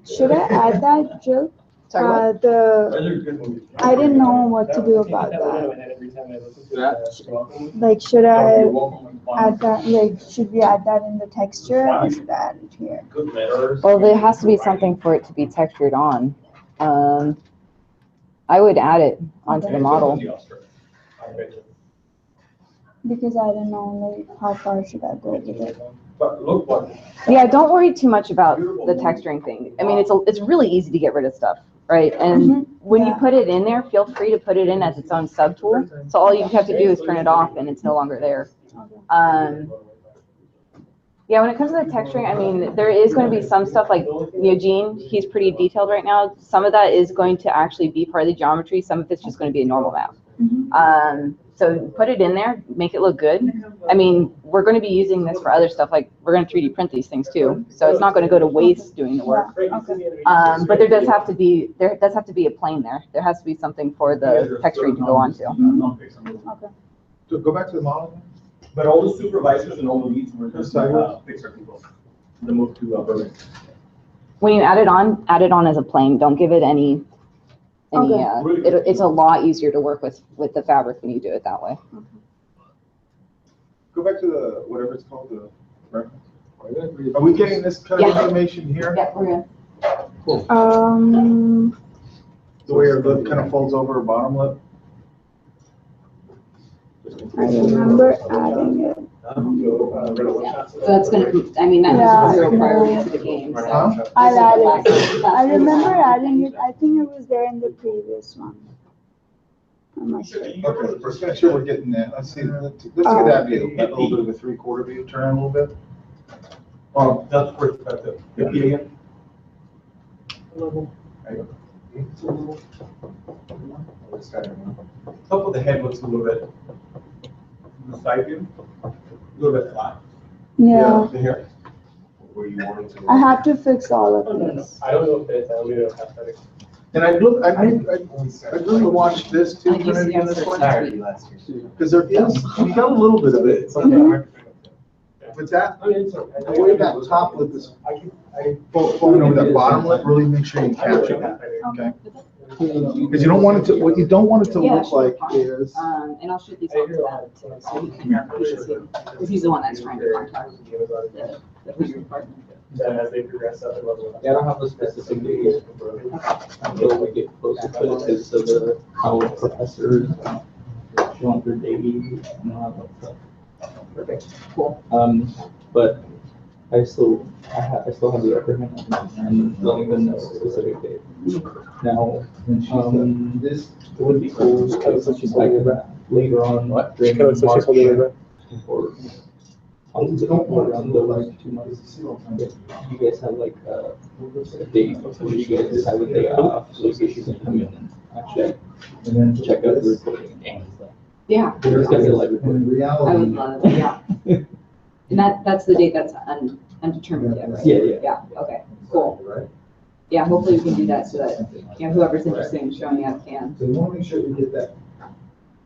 I: Should I add that, Jill?
D: Sorry, what?
G: Those are good movies.
I: I didn't know what to do about
E: That went out
I: that.
E: of my head every time I listen to it.
I: Like, should
G: You're
I: I
G: welcome,
I: add that, like, should we add that in the texture or should I add it here?
G: Good letters.
D: Well, there has to be something for it to be textured on. I would add it onto the model.
I: Because I don't know, like, how far should I go with it?
G: But look what.
D: Yeah, don't worry too much about the texturing thing. I mean, it's really easy to get rid of stuff, right? And when you
I: yeah.
D: put it in there, feel free to put it in as its own subtool. So all you have to do is turn it off and it's no longer there. Yeah, when it comes to the texturing, I mean, there is going to be some stuff like Eugene, he's pretty detailed right now. Some of that is going to actually be part of the geometry. Some of it's just going to be a normal map. So put it in there, make it look good. I mean, we're going to be using this for other stuff, like we're going to 3D print these things too. So it's not going to go to waste doing the work. But there does have to be a plane there. There has to be something for the texturing to go onto.
I: Okay.
A: So go back to the model.
G: But all the supervisors and all the leads were just Pixar people. The move to Berlin.
D: When you add it on as a plane. Don't give it any. It's a lot easier to work with the fabric when you do it that way.
A: Go back to the, whatever it's called, the reference. Are we getting this kind of information here?
D: Yeah, we're good.
A: Cool. The way our lip kind of folds over her bottom lip?
I: I remember adding it.
D: So that's gonna, I mean, that
I: Yeah,
D: has zero
I: no.
D: priority to the game, so.
A: Huh?
I: I'll add it. I remember adding it. I think it was there in the previous one. I'm not sure.
A: Okay, let's make sure we're getting that. Let's see, let's get that view, that little bit of a 3/4 view, turn a little bit.
G: Well, that's perspective. Repeat again. There you go. Top of the head looks a little bit, the side view, a little bit flat.
I: Yeah,
G: The hair.
C: Where you want it to.
I: I have to fix all of this.
E: I don't know if it's, I don't know aesthetic.
A: And I'd really watch this too, kind of in this one,
C: last year.
A: because there is, you got a little bit of it. What's that? The way that top lip is falling over that bottom lip, really make sure you capture that, okay? Because you don't want it to, what you don't want it to
D: Yeah,
A: look
D: sure,
A: like
D: fine.
A: is,
D: And I'll shoot these off to that too, so he can see, because he's the one that's trying to contact the police department.
E: Then as they progress up the level.
J: Yeah, I don't have a specific date until we get closer to it because of the how professors want their days and all that stuff.
D: Perfect, cool.
J: But I still have the upper hand and don't even know a specific date. Now,
A: this,
J: it would be cool if I could later on during
E: Kind of so she's holding it
J: March
E: up.
J: or possibly around the like 2 months. You guys have like a date before you guys have a day off, so you can come in and actually
A: and then
J: check out the recording and stuff.
D: Yeah,
J: There's gonna be a live
A: in
J: recording.
D: I would
A: reality,
D: love, yeah. And that's the date that's undetermined yet, right?
J: Yeah, yeah.
D: Yeah, okay, cool.
A: right?
D: Yeah, hopefully we can do that so that, you know, whoever's interested in showing up can.
A: So we want to make sure we get that.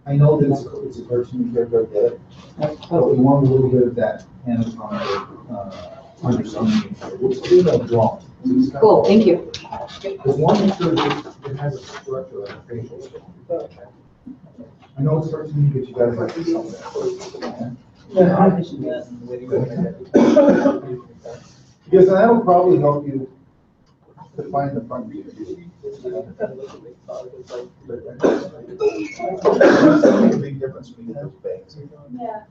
A: I know that it's a cartoon character, I get it. But we want a little bit of that anatomical, understanding. We'll do that drawing.
D: Cool, thank you.
A: Because one, make sure it has a structure like a facial. I know it's cartoon, but you guys like to do something. Because that'll probably help you define the front view. That's a big difference between those banks.
I: Yeah.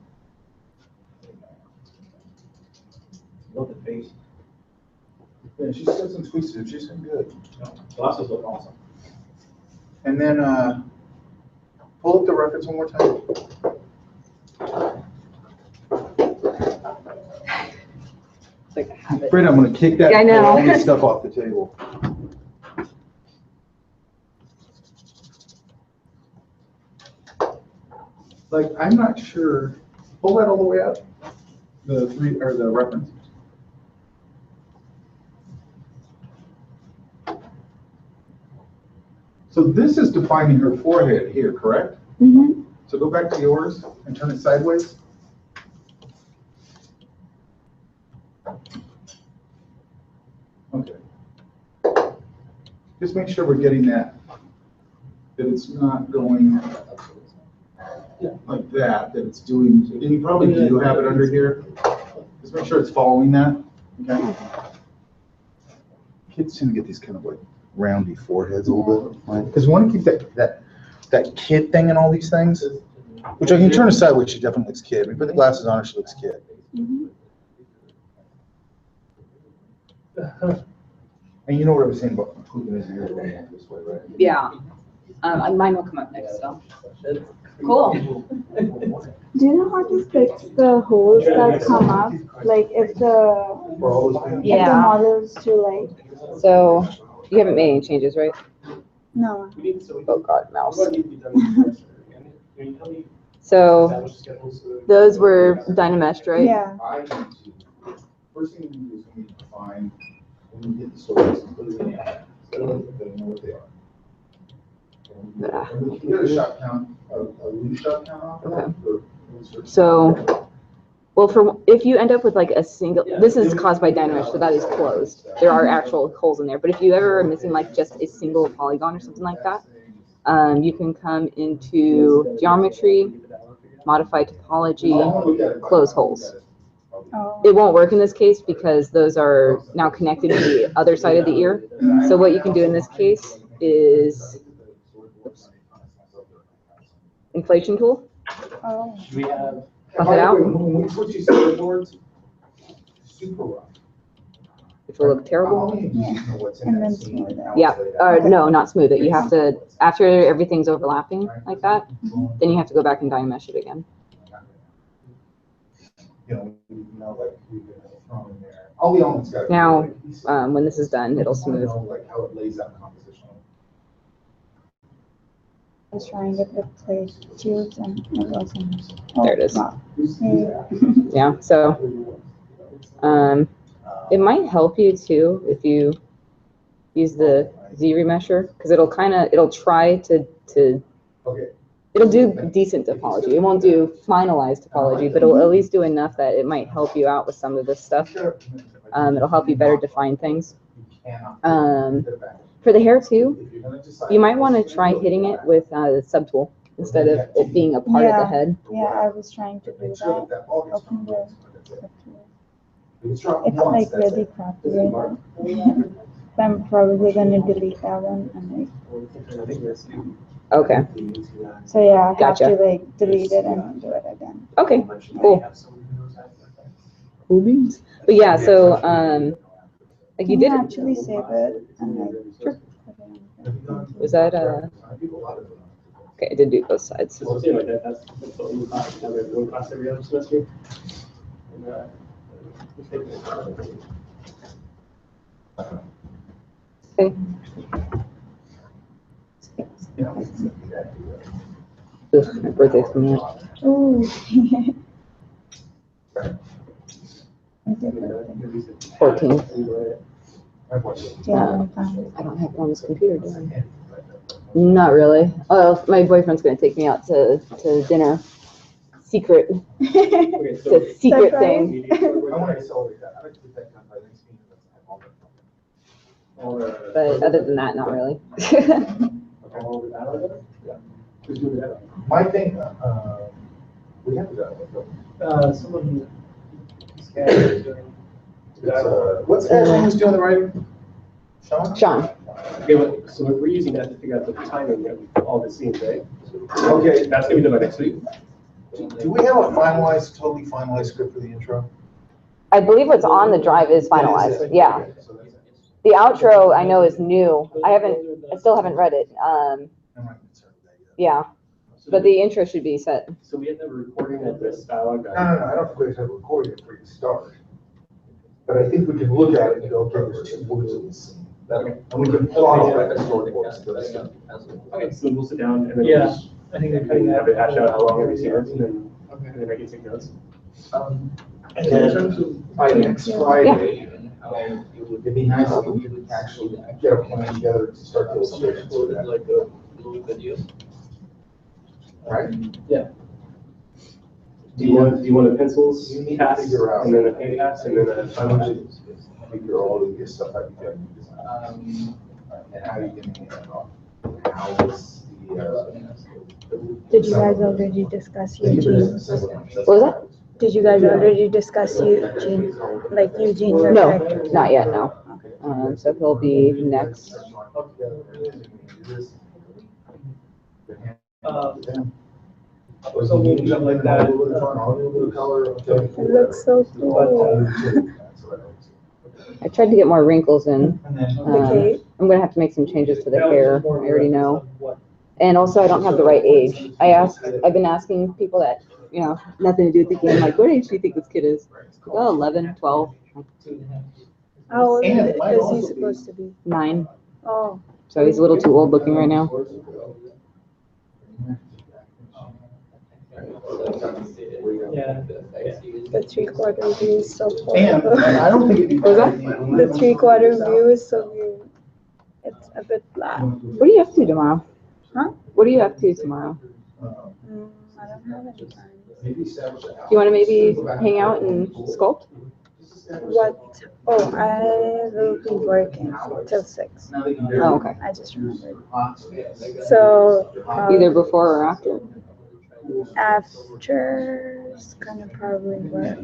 G: Look at face.
A: Yeah, she's got some tweaks to it, she's been good.
G: Glasses look awesome.
A: And then, pull up the reference one more time.
D: It's like a habit.
A: Fred, I'm gonna kick that,
D: Yeah, I know.
A: all this stuff off the table. Like, I'm not sure, pull that all the way up, the three, or the reference. So this is defining her forehead here, correct?
I: Mm-hmm.
A: So go back to yours and turn it sideways. Okay. Just make sure we're getting that it's not going like that it's doing, and you probably do have it under here. Just make sure it's following that, okay? Kids tend to get these kind of like roundy foreheads a little bit, right? Because we want to keep that kid thing and all these things, which I can turn aside, which she definitely looks kid. We put the glasses on her, she looks kid. And you know what I was saying about pooping his ear going this way, right?
D: Yeah. Mine will come up next, so. Cool.
I: Do you know how to fix the holes that come up? Like if the,
A: For all those things.
I: if the
D: Yeah.
I: model's too like,
D: So you haven't made any changes, right?
I: no.
D: Oh God, mouse. So those were Dynameshed, right?
I: Yeah.
A: I need to, first thing we do is we need to find, when we get the stories, put it in there. So they know what they are. And we can get a shot count, a loose shot count off of that.
D: So, well, if you end up with like a single, this is caused by Dynamesh, so that is closed. There are actual holes in there, but if you ever are missing like just a single polygon or something like that, you can come into geometry, modify topology, close holes.
I: Oh.
D: It won't work in this case because those are now connected to the other side of the ear. So what you can do in this case is inflation tool,
I: Oh.
G: We have.
D: buff it out,
A: When we switch these storyboards, super rough.
D: which will look terrible.
I: And then smooth it.
D: Yeah, no, not smooth it. You have to, after everything's overlapping like that, then you have to go back and Dynamesh it again.
A: Like you're gonna throw in there. All the elements got.
D: Now, when this is done, it'll smooth.
A: Like how it lays out compositionally.
I: I was trying to put place tubes and it wasn't.
D: There it is.
I: Wow.
D: Yeah, so, it might help you too if you use the Z remesher, because it'll try to,
A: Okay.
D: it'll do decent topology. It won't do finalized topology, but it'll at least do enough that it might help you out with some of this stuff. It'll help you better define things. Because For the hair too, you might want to try hitting it with the subtool instead of it being a part of the
I: Yeah.
D: head.
I: Yeah, I was trying to do that. Open the.
A: It's dropped
I: It's
A: once,
I: like
A: that's
I: really
A: it.
I: crappy right now. So I'm probably gonna delete that one and
D: Okay,
I: so yeah, I have
D: Gotcha.
I: to like delete it and do it again.
D: okay, cool. Cool beans. But yeah, so, like you
I: Can you
D: did,
I: actually save it and like?
D: Sure.
I: put it on
D: was that, okay, I did do both sides.
E: So something like that, that's the only class, one class every other semester. And, just taking it.
D: Okay. Ugh, my birthday's coming up.
I: Ooh.
D: 14th.
I: Yeah,
D: I don't have it on this computer, do I? Not really. Oh, my boyfriend's gonna take me out to dinner. Secret.
E: Okay,
D: It's
E: so.
D: a secret
I: Surprise.
D: thing.
A: I want to accelerate that. I'd like to get that done by next meeting.
D: But other than that, not really.
A: My thing, we have to go.
B: Someone.
A: What's that name who's doing the writing? Sean?
D: Sean,
E: Okay, so we're using that to figure out the timing of all the scenes, right?
A: Okay,
E: That's gonna be done by next week.
A: do we have a totally finalized script for the intro?
D: I believe what's on the drive is finalized, yeah. The outro I know is new. I still haven't read it. Yeah, but the intro should be set.
E: So we had the recording of this dialogue.
A: No, I don't think we have to record it for you to start. But I think we can look at it and go, okay, there's 2 words in this scene. And we can follow that as storyboards.
E: Okay, so we'll sit down and then.
B: Yeah, I think they're cutting that.
E: Have it hash out how long every scene is, and then I can take notes.
A: And then by next Friday, it'd be nice if we could actually get a plan together to start the illustrations for that.
J: Like a little video.
A: Right?
E: Do you want the pencils
A: You need to
E: cast,
A: figure out.
E: and then a paint cast, and then a final?
A: Figure all of this stuff out together. And how you can, how is
I: Did you guys already discuss Eugene?
D: What was that?
I: Did you guys already discuss Eugene, like Eugene, your
D: No,
I: character?
D: not yet, no. So he'll be next.
B: So we'll do something like that.
I: It looks so cool.
D: I tried to get more wrinkles in.
I: Okay.
D: I'm gonna have to make some changes to the hair, I already know. And also, I don't have the right age. I've been asking people that, nothing to do with the game, like, what age do you think this kid is? Oh, 11, 12,
I: How old
A: And it
I: is
A: might
I: he
A: also
I: supposed to be?
D: 9.
I: Oh,
D: So he's a little too old looking right now.
B: Yeah.
I: the 3/4 view is so cool.
A: And I don't think it'd be.
D: What was that?
I: The 3/4 view is so weird. It's a bit flat.
D: What are you up to tomorrow?
I: Huh?
D: What are you up to tomorrow?
I: I don't have any time.
D: Do you want to maybe hang out and sculpt?
I: What? Oh, I will be working till 6.
D: Oh, okay.
I: I just remembered. So
D: Either before or after.
I: after's gonna probably work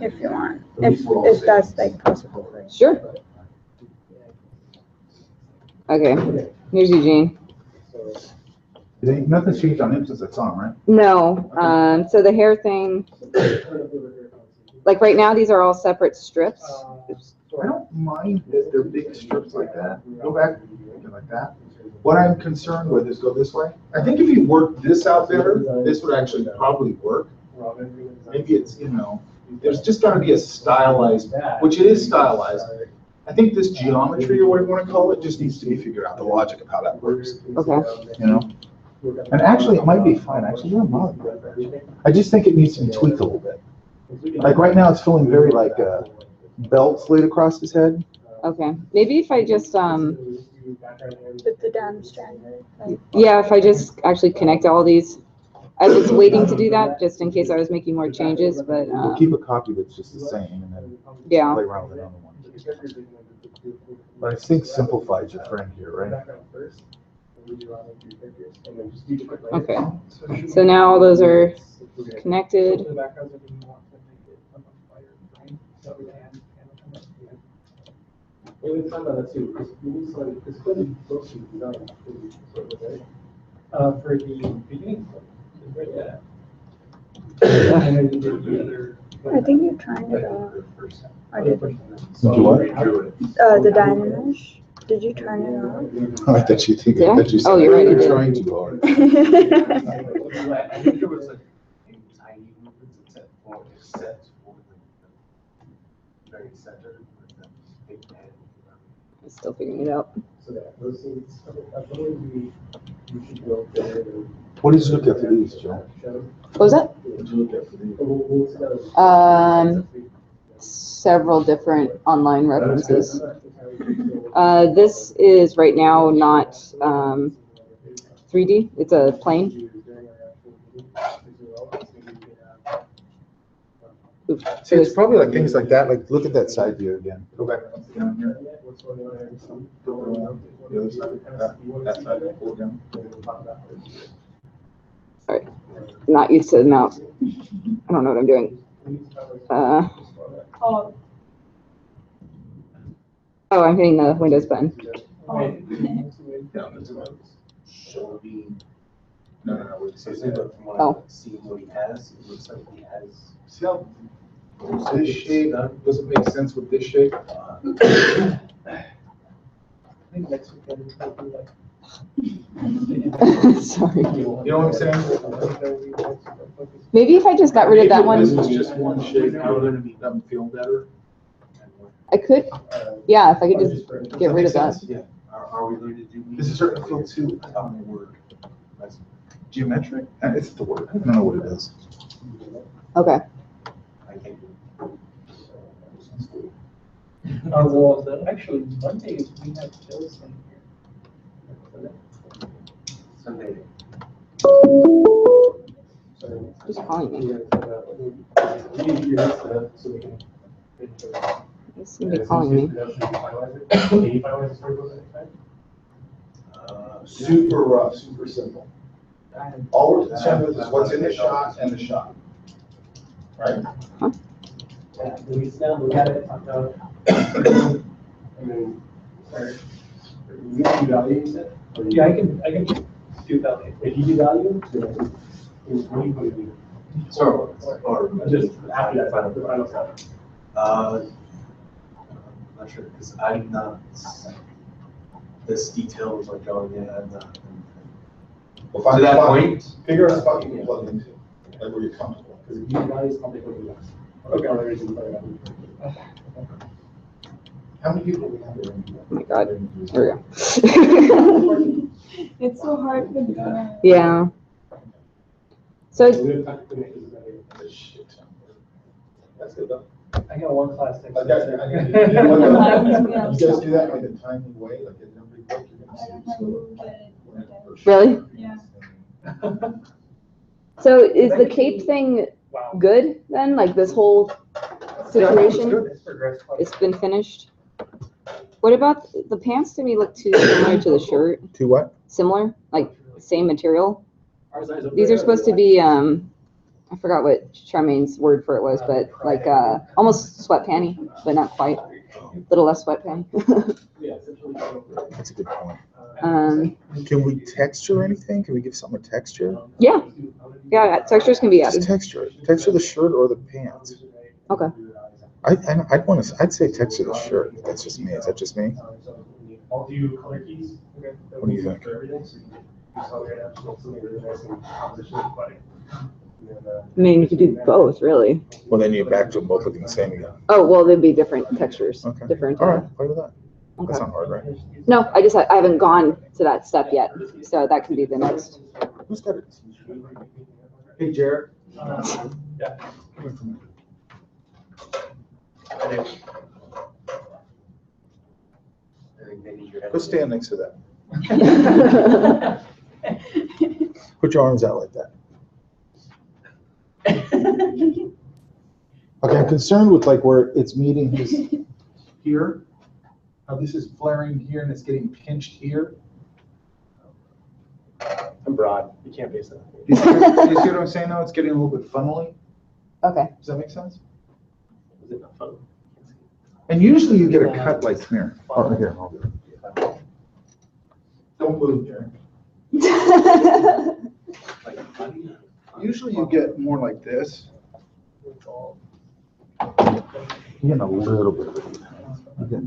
I: if you want. If that's like possible for you.
D: Sure. Okay, here's Eugene.
A: Nothing's changed on him since I saw him, right?
D: No, so the hair thing, like right now, these are all separate strips.
A: I don't mind if they're big strips like that. Go back, like that. What I'm concerned with is go this way. I think if you work this out better, this would actually probably work. Maybe it's, there's just gotta be a stylized, which it is stylized. I think this geometry or whatever you wanna call it just needs to be figured out, the logic of how that works,
D: Okay.
A: And actually, it might be fine. Actually, I'm not. I just think it needs to be tweaked a little bit. Like right now, it's feeling very like belts laid across his head.
D: Okay, maybe if I just,
I: With the damn strand, like,
D: yeah, if I just actually connect all these. I was waiting to do that just in case I was making more changes, but,
A: We'll keep a copy that's just the same and then
D: yeah.
A: play around with another one. But I think simplifies your friend here, right?
D: Okay, so now all those are connected.
B: For the beginning. Yeah. And then you did the other.
I: I think you turned it off. Or did you?
A: Do what?
I: The dynamesh, did you turn it off?
A: I thought you think,
D: Yeah?
A: I thought you said,
D: Oh, you're right, I
A: you're
D: did.
A: trying too hard.
C: I think there was like tiny movements except for the very center with the big head.
D: I'm still figuring it out.
E: So that those things, I believe we should go there.
A: What did you look at for these, Joe?
D: What was that?
A: What did you look at for these?
D: Several different online references. This is right now not 3D, it's a plane. Oops.
A: See, it's probably like things like that, like, look at that side view again. Go back down here. Go around the other side, that side, pull it down.
D: Alright, not used to the mouse. I don't know what I'm doing. Oh, I'm hitting the Windows button.
C: Show the. No, what it says, but from what
D: Oh.
C: I'm seeing what he has, it looks like he has.
A: See how this shape doesn't make sense with this shape?
D: Sorry.
A: You know what I'm saying?
D: Maybe if I just got rid of that
A: This
D: one,
A: was just one shape, now they're gonna be, them feel better.
D: I could, yeah, if I could just get rid of that.
C: Yeah, are we going to do?
A: This is starting to feel too, word. Geometric? It's the word, I don't know what it is.
D: Okay.
C: I can't do
B: Well, actually, Monday is we have Phil's in here.
C: Sunday.
D: Who's calling me? He's gonna be calling me.
A: Super rough, super simple. All we're concerned with is what's in the shot and the shot. Right?
B: Yeah, we had it talked about. And then, you do value, you said? Yeah, I can do value. If you do value, then what do you want to do?
C: So, or
B: Just after that final step.
C: I'm not sure, because I'm not this detailed like going in, I'm not.
A: Well,
C: To
A: find
C: that
A: a spot-
C: point?
A: Figure out a spot you can plug into, like where you're comfortable.
B: Because if you guys, I'll take over that. Okay. Other reason for that.
A: How many people do we have there?
D: Oh my God, here we go.
I: It's so hard for the.
D: Yeah. So,
A: That's good though.
B: I got one class next.
A: You guys do that in like a timely way, like in every book you're gonna see.
D: really?
I: Yeah.
D: So is the cape thing
B: Wow.
D: good then? Like this whole situation?
B: It's progressed quite a
D: It's been finished? What about the pants to me look too similar to the shirt?
A: To what?
D: Similar, like same material?
B: bit. Ours is-
D: These are supposed to be, I forgot what Charmaine's word for it was, but like, almost sweat panty, but not quite. Little less sweat panty.
B: Yeah, essentially.
A: That's a good point.
D: Can
A: we texture anything? Can we give something a texture?
D: Yeah, textures can be added.
A: texture the shirt or the pants.
D: Okay.
A: I'd say texture the shirt. That's just me. Is that just me?
E: I'll do color keys. Okay.
A: What do you think?
E: For everything, so you saw right now, something really nice and composition is funny. And then,
D: I mean, you could do both, really.
A: Well, then you're back to both looking the same again.
D: Oh, well, they'd be different textures,
A: Okay.
D: different.
A: All right, play with that.
D: Okay.
A: That's not hard, right?
D: No, I haven't gone to that step yet, so that can be the next.
A: Who's got it? Hey, Jared.
E: Yeah.
A: Go stand next to that. Put your arms out like that. Okay, I'm concerned with like where it's meeting his here. how this is flaring here and it's getting pinched here?
E: I'm broad, you can't base that.
A: Do you see what I'm saying now? It's getting a little bit funnily.
D: Okay.
A: Does that make sense?
E: Is it not fun?
A: And usually you get a cut like here. Oh, right here. Don't move, Jerry. Usually you get more like this.
F: You're getting a little bit of it.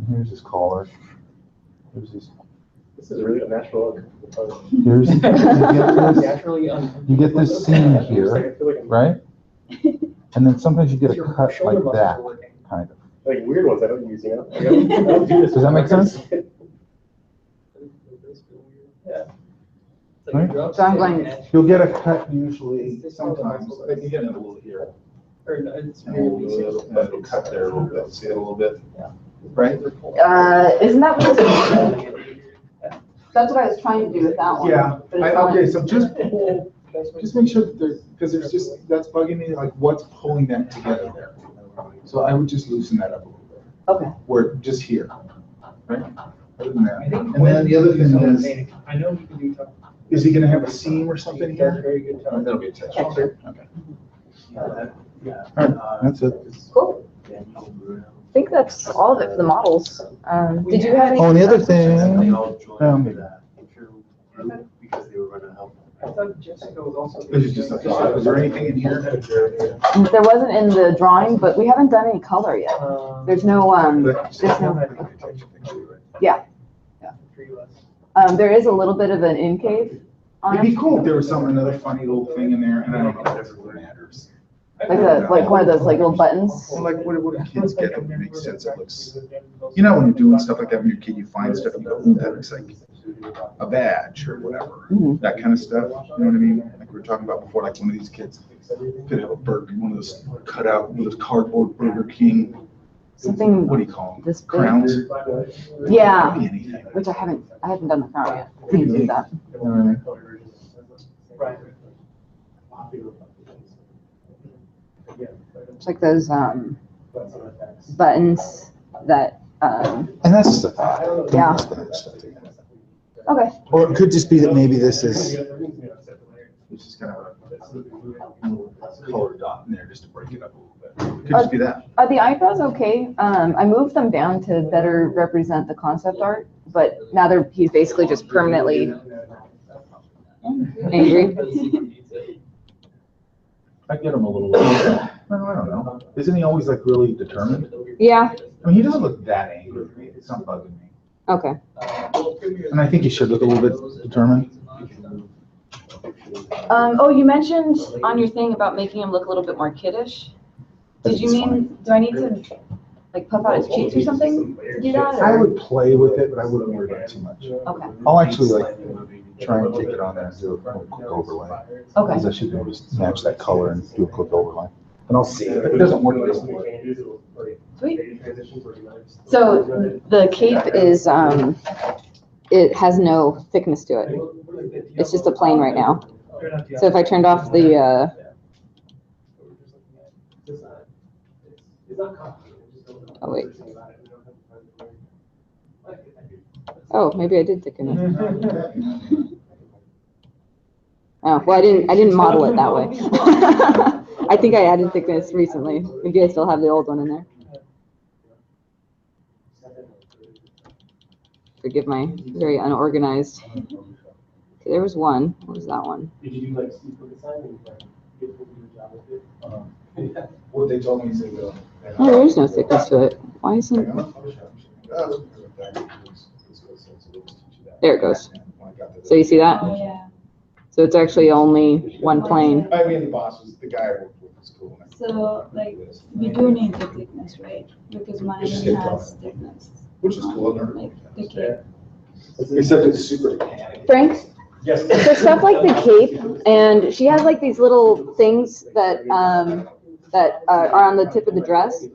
F: Here's his collar. Here's his.
E: This is really a natural look.
F: Here's,
J: Naturally
F: you get this seam here, right? And then sometimes you get a cut like that, kind of.
E: Like weird ones I don't use, you know? Like, I don't do this.
F: Does that make sense?
J: Yeah.
F: Right?
D: So I'm going,
A: You'll get a cut usually, sometimes, like you get it a little here.
J: Or no, it's
A: And it'll cut there a little bit, see it a little bit? Right?
D: isn't that what that's what I was trying to do with that one.
A: Yeah,
D: but it's not.
A: okay, so just make sure that there's, because there's just, that's bugging me, like what's pulling that together there? So I would just loosen that up a little bit.
D: Okay.
A: Where, just here, right? Other than that.
B: I think
A: And then the other thing is,
B: I know you can do tough.
A: is he gonna have a seam or something
B: He does
A: here?
B: very good tough.
A: That'll be a test.
D: Texture.
A: Okay.
C: Yeah.
A: All right, that's it.
D: Cool. I think that's all of it for the models. Did you have any?
F: Oh, and the other thing,
C: They all joined
F: Um,
C: that intro group because they were gonna help.
B: I thought Jessica was also.
A: Is there anything in here?
D: There wasn't in the drawing, but we haven't done any color yet. There's no, there's no, yeah. There is a little bit of an in cave on
A: It'd be
D: it.
A: cool if there was another funny little thing in there, and I don't know if it ever matters.
D: Like one of those like little buttons.
A: Well, like, what do kids get that makes sense? It looks, you know, when you're doing stuff like that, when you're a kid, you find stuff, you go, ooh, that looks like a badge or whatever,
D: Mhm.
A: that kind of stuff, you know what I mean? Like we were talking about before, like one of these kids could have a burger, one of those cut out, one of those cardboard Burger King,
D: Something
A: what do you call them?
D: this big.
A: Crowns?
D: Yeah,
A: Could be anything.
D: which I haven't done the crown yet. We can do that.
A: You know what I mean?
B: Right.
D: It's like those, buttons that,
F: and that's just a thought.
D: Yeah. okay.
F: Or it could just be that maybe this is,
A: It's just kind of a color dot in there just to break it up a little bit. Could just be that.
D: Are the eyebrows okay? I moved them down to better represent the concept art, but now he's basically just permanently angry.
A: I get him a little, I don't know. Isn't he always like really determined?
D: Yeah,
A: I mean, he doesn't look that angry to me. It's not bugging me.
D: okay.
A: And I think he should look a little bit determined.
D: Oh, you mentioned on your thing about making him look a little bit more kiddish. Did you mean, do I need to like puff out his cheeks or something to do that?
A: I
D: or-
A: would play with it, but I wouldn't worry about it too much.
D: Okay,
A: I'll actually like try and take it on there and do a quick overlay.
D: okay.
A: Because I should be able to match that color and do a quick overlay. And I'll see. If it doesn't work, it doesn't work.
D: Sweet. So the cape is, it has no thickness to it. It's just a plain right now. So if I turned off the, oh wait. Oh, maybe I did thicken it. Oh, well, I didn't model it that way. I think I added thickness recently. Maybe I still have the old one in there. Forgive my very unorganized. Okay, there was one. What was that one?
E: Did you do like Steve for the sign and like get to do your job with it?
A: What they told me is they go.
D: Oh, there is no thickness to it. Why isn't? There it goes. So you see that?
I: Yeah.
D: So it's actually only one plane.
A: I mean, the boss was, the guy I worked with was cool.
I: So, like, we do need the thickness, right? Because mine has thickness.
A: Which is cool.
I: Like, the cape.
A: Except it's super panicky.
D: Frank?
E: Yes.
D: So stuff like the cape, and she has like these little things that, are on the tip of the dress.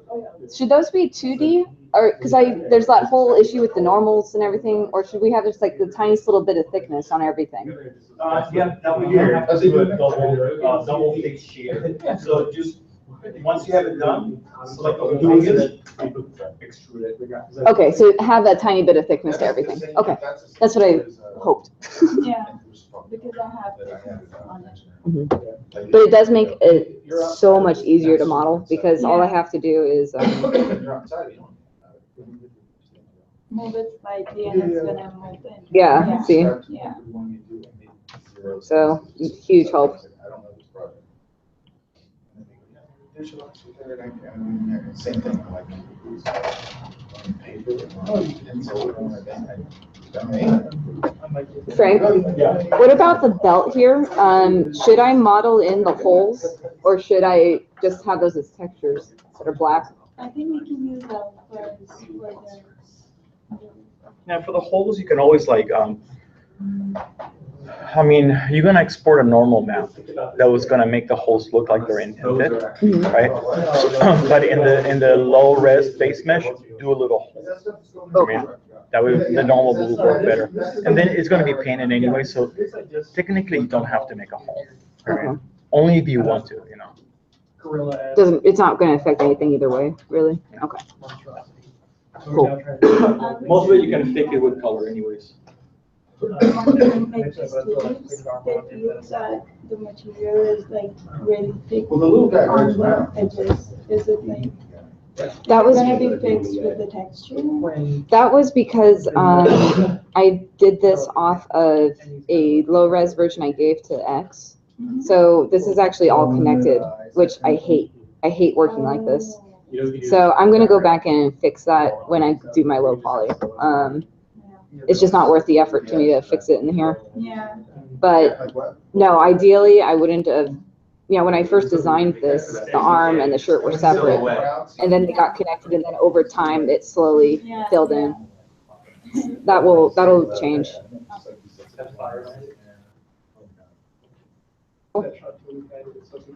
D: Should those be 2D? Or, because there's that whole issue with the normals and everything, or should we have just like the tiniest little bit of thickness on everything?
C: Yeah, that would be. Double face shade. So just
G: Once you have it done, select the whole thing and then extrude it.
D: Okay, so have that tiny bit of thickness to everything. Okay, that's what I hoped.
I: Yeah, because I have thickness on it.
D: But it does make it so much easier to model because all I have to do is,
I: Move it slightly and it's gonna move it.
D: yeah, see,
I: Yeah.
D: so huge help.
A: Same thing, like.
D: Frank, what about the belt here? Should I model in the holes or should I just have those as textures that are black?
I: I think we can use that for
F: Now for the holes, you can always like, I mean, you're gonna export a normal map that was gonna make the holes look like they're indented, right? But in the low res base mesh, do a little hole. I mean, that way the normal will work better. And then it's gonna be painted anyway, so technically you don't have to make a hole. Right? Only if you want to, you know.
D: It's not gonna affect anything either way, really? Okay. Cool.
F: Most of it you can fake it with color anyways.
I: Make just leaves, they feel that the material is like really thick
A: Well, the little guy
I: on
A: goes
I: the
A: around.
I: edges. Is it like,
D: That was
I: gonna be fixed with the texture?
D: That was because I did this off of a low res version I gave to X. So this is actually all connected, which I hate. I hate working like this. So I'm gonna go back in and fix that when I do my low poly. It's just not worth the effort to me to fix it in here.
I: Yeah.
D: But no, ideally I wouldn't have, when I first designed this, the arm and the shirt were separate. And then they got connected and then over time it slowly filled in. That'll change.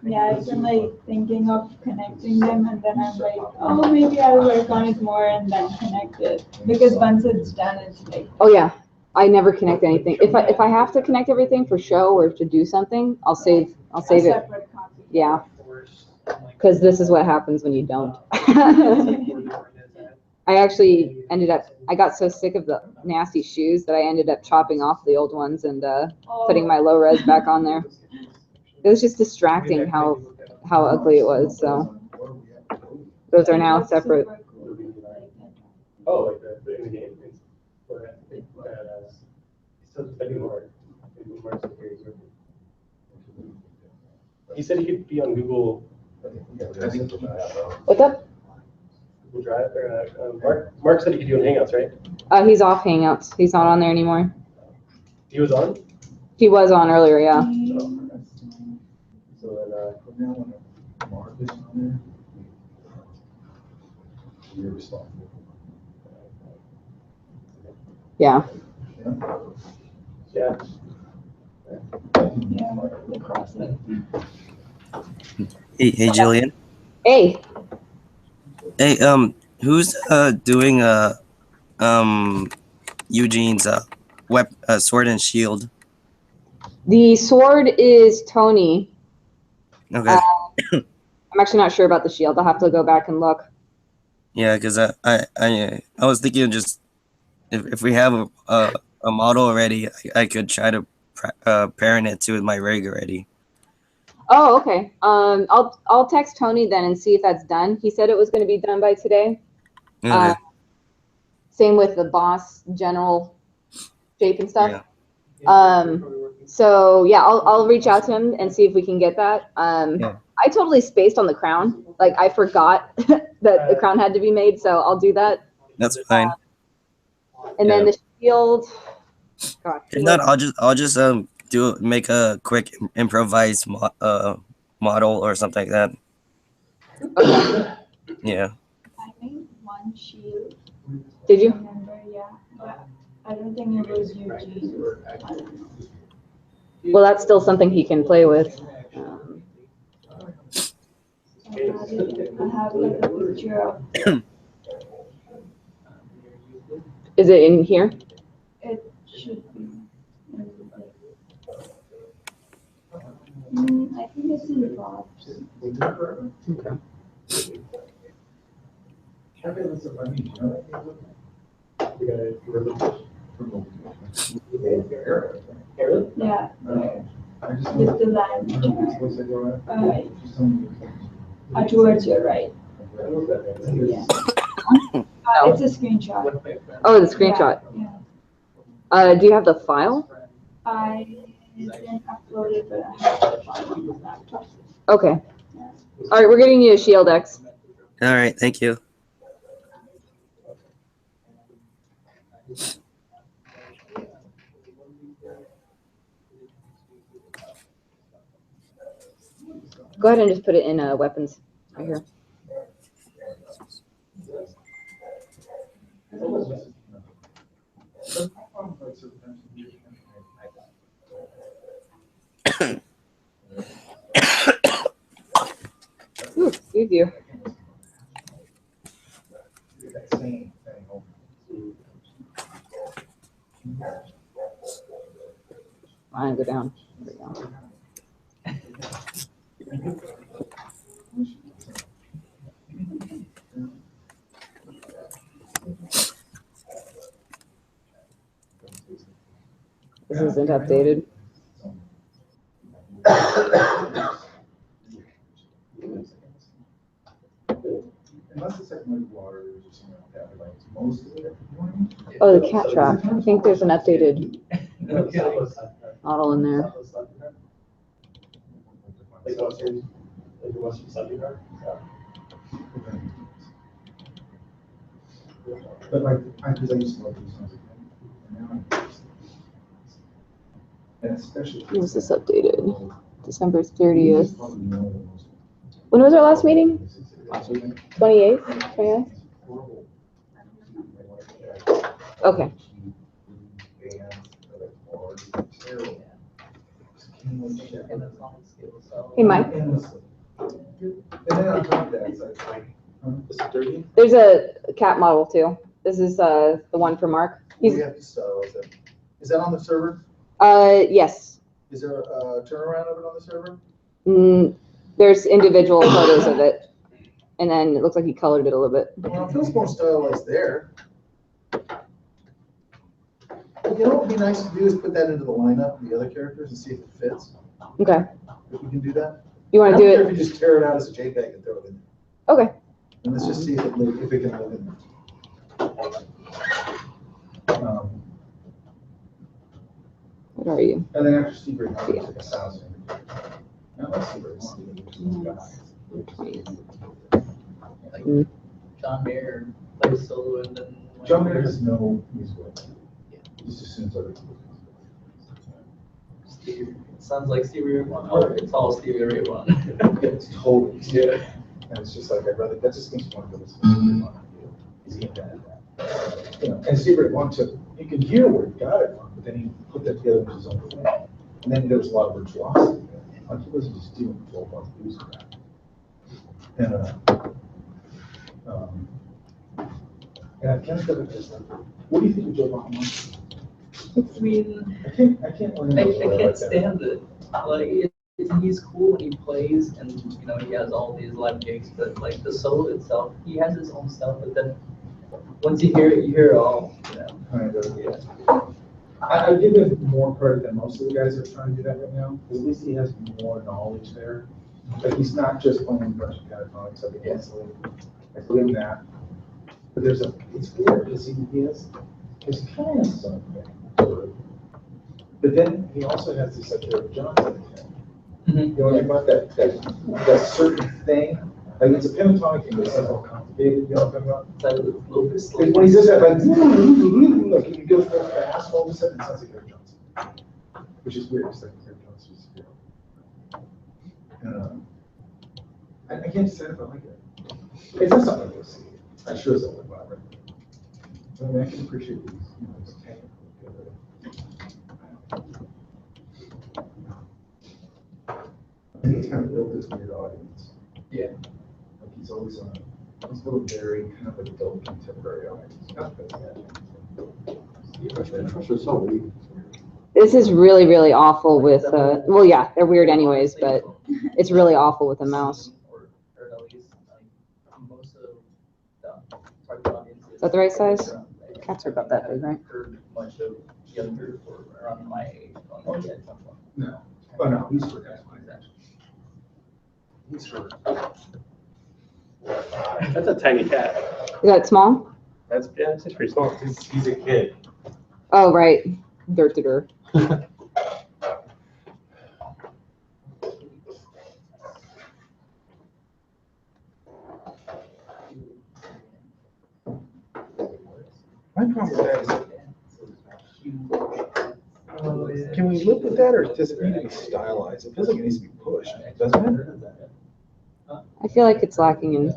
I: Yeah, I've been like thinking of connecting them and then I'm like, oh, maybe I'll work on it more and then connect it. Because once it's done, it's like.
D: Oh yeah, I never connect anything. If I have to connect everything for show or to do something, I'll save it.
I: Separate copy.
D: Yeah. Because this is what happens when you don't. I actually I got so sick of the nasty shoes that I ended up chopping off the old ones and putting my low res back on there. It was just distracting how ugly it was, so those are now separate.
E: Oh, like the in the game. Still spending more. He said he could be on Google.
D: What's up?
E: Google Drive or Mark said he could do on Hangouts, right?
D: He's off Hangouts. He's not on there anymore.
E: He was on?
D: He was on earlier, yeah.
E: So then,
A: You're responsible.
D: Yeah.
E: yeah.
K: Hey, Jillian.
D: Hey.
K: Hey, who's doing Eugene's sword and shield?
D: The sword is Tony.
K: Okay.
D: I'm actually not sure about the shield. I'll have to go back and look.
K: Yeah, because I was thinking just if we have a model already, I could try to parent it to my rig already.
D: Oh, okay. I'll text Tony then and see if that's done. He said it was going to be done by today.
K: Okay.
D: Same with the boss general shape and stuff.
K: Yeah.
D: So yeah, I'll reach out to him and see if we can get that.
K: Yeah.
D: I totally spaced on the crown. Like I forgot that the crown had to be made, so I'll do that.
K: That's fine.
D: And then the shield. God,
K: If not, I'll just make a quick improvised model or something like that.
D: Okay.
K: Yeah.
I: I made one shield.
D: Did you?
I: Remember, yeah, but I don't think it was Eugene.
D: Well, that's still something he can play with.
I: I have like a picture of
D: Is it in here?
I: it should be. I think it's in drafts.
F: Okay.
I: Yeah. With the land. Towards your right. Yeah. It's a screenshot.
D: Oh, the screenshot.
I: Yeah.
D: Do you have the file?
I: I didn't upload it, but I have the file on the laptop.
D: Okay. All right, we're getting you a Shield X.
K: All right, thank you.
D: Go ahead and just put it in weapons right here. Ooh, excuse you. Fine, go down. There we go. This isn't updated.
A: Unless it's like muddy waters or something like that, like most of it.
D: Oh, the cat trap. I think there's an updated model in there.
A: But like, because I used to love these ones. And especially.
D: When was this updated? December 30th. When was our last meeting? 28th? 28th? Okay. Hey, Mike.
A: And then on top of that, it's like,
D: There's a cat model too. This is the one for Mark.
A: we have to start with it. Is that on the server?
D: Yes.
A: Is there a turnaround of it on the server?
D: There's individual photos of it. And then it looks like he colored it a little bit.
A: Well, it feels more stylized there. You know what would be nice to do is put that into the lineup, the other characters, and see if it fits.
D: Okay.
A: If we can do that.
D: You want to do
A: I don't care
D: it?
A: if you just tear it out as a JPEG and throw it in
D: Okay.
A: there. And let's just see if it can live in there.
D: What are you?
A: And then after Steve Ray, it's like 1,000. Now let's see where it's
J: John Mayer plays solo and then.
A: John Mayer has no musical. He just assumes everything.
J: Sounds like Stevie Ray Vaughan, or it's all Stevie Ray Vaughan.
A: It's totally, yeah. And it's just like, I'd rather, that just makes me want to go to Stevie Ray Vaughan. He's getting that. You know, and Stevie Ray Vaughan took, you can hear where he got it from, but then he put that together with his own thing. And then there was a lot of virtuosity there. Like, he wasn't just doing full bar blues crap. And I can't think of it as like, what do you think of Joe Baca?
J: I mean,
A: I can't remember.
J: I can't stand it. Like, he's cool when he plays, and you know he has all these live gigs. But like the solo itself, he has his own stuff. But then once you hear it all. You know.
A: Kind of, yeah. I give him more credit than most of the guys that are trying to do that right now, because at least he has more knowledge there. Like, he's not just playing a bunch of pentatonics, I think that's I give him that. But it's weird, because he has kind of something. But then he also has this like Eric Johnson thing. You know what I mean about that certain thing? Like, it's a pentatonic thing, but it's so complicated, you know what I'm talking about?
J: It's like a little bit slow.
A: Like when he does that, like he can go so fast, all of a sudden it sounds like Eric Johnson. Which is weird, because like Eric Johnson is weird. I can't decide if I like it. It's not something I go see. I sure as I would buy it. I mean, I can appreciate these, you know, it's technical. And he's kind of built this weird audience.
J: Yeah.
A: Like he's always on, he's built a very kind of adult contemporary audience. Not that bad.
D: This is really, really awful with, well, yeah, they're weird anyways, but it's really awful with a mouse.
J: Or at least like most of the target audience
D: Is that the right size? Cats are about that big, right?
J: Heard much of younger or around my age. Oh, yeah.
A: No, oh no, he's for guys my age. He's for.
E: That's a tiny cat.
D: Is that small?
E: That's, yeah, it's pretty small.
G: He's a kid.
D: Oh, right. Dirt to dirt.
A: My problem with that is, can we live with that, or does it need to be stylized? It feels like it needs to be pushed, doesn't it?
D: I feel like it's lacking in
A: It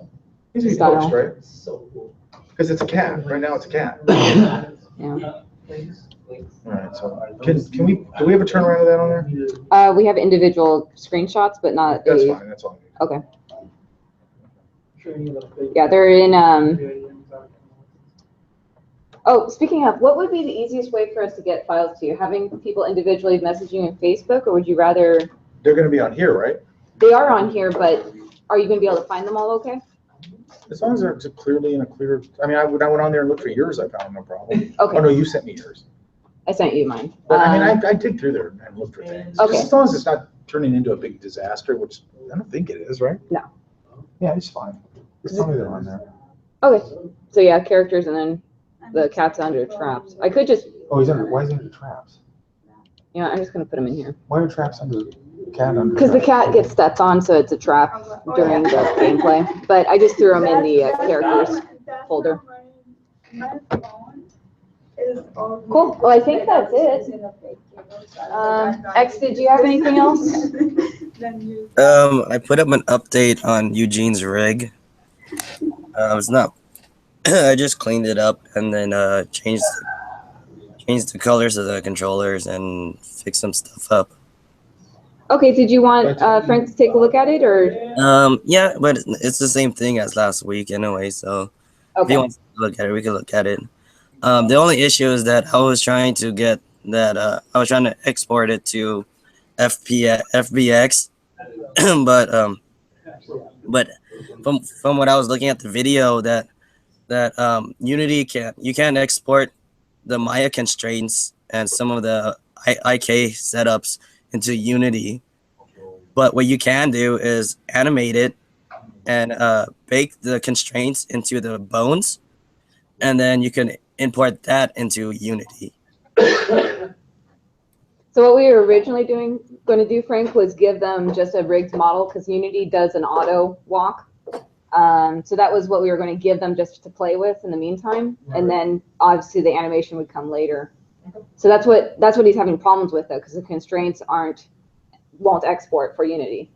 A: needs to be
D: style.
A: pushed, right?
J: So cool.
A: Because it's a cat. Right now, it's a cat.
D: Yeah.
A: All right, so can we, do we have a turnaround of that on there?
D: We have individual screenshots, but not
A: That's
D: a,
A: fine, that's all. I need.
D: okay. Yeah, they're in, oh, speaking of, what would be the easiest way for us to get files to you? Having people individually messaging in Facebook, or would you rather,
A: They're gonna be on here, right?
D: they are on here, but are you gonna be able to find them all okay?
A: As long as they're just clearly in a clear, I mean, when I went on there and looked for yours, I found no problem.
D: Okay.
A: Oh, no, you sent me yours.
D: I sent you mine.
A: But I mean, I dig through there and look for things.
D: Okay.
A: Just as long as it's not turning into a big disaster, which I don't think it is, right?
D: No.
A: Yeah, it's fine. Just tell me they're on there.
D: Okay, so yeah, characters and then the cat's under traps. I could just,
A: Oh, he's under, why is he under traps?
D: you know, I'm just gonna put them in here.
A: Why are traps under, cat under?
D: Because the
A: traps?
D: cat gets stepped on, so it's a trap during the gameplay. But I just threw them in the characters folder. Cool, well, I think that's it. X, did you have anything else?
K: I put up an update on Eugene's rig. It's not. I just cleaned it up and then changed the colors of the controllers and fixed some stuff up.
D: Okay, did you want Frank to take a look at it, or?
K: Yeah, but it's the same thing as last week anyway. So if he
D: Okay,
K: wants to look at it, we can look at it. The only issue is that I was trying to get that. I was trying to export it to FBX, but from what I was looking at the video, that Unity can't export the Maya constraints and some of the IK setups into Unity. But what you can do is animate it and bake the constraints into the bones, and then you can import that into Unity.
D: so what we were originally going to do, Frank, was give them just a rigged model, because Unity does an auto walk. So that was what we were going to give them just to play with in the meantime, and then obviously the animation would come later. So that's what he's having problems with, though, because the constraints won't export for Unity.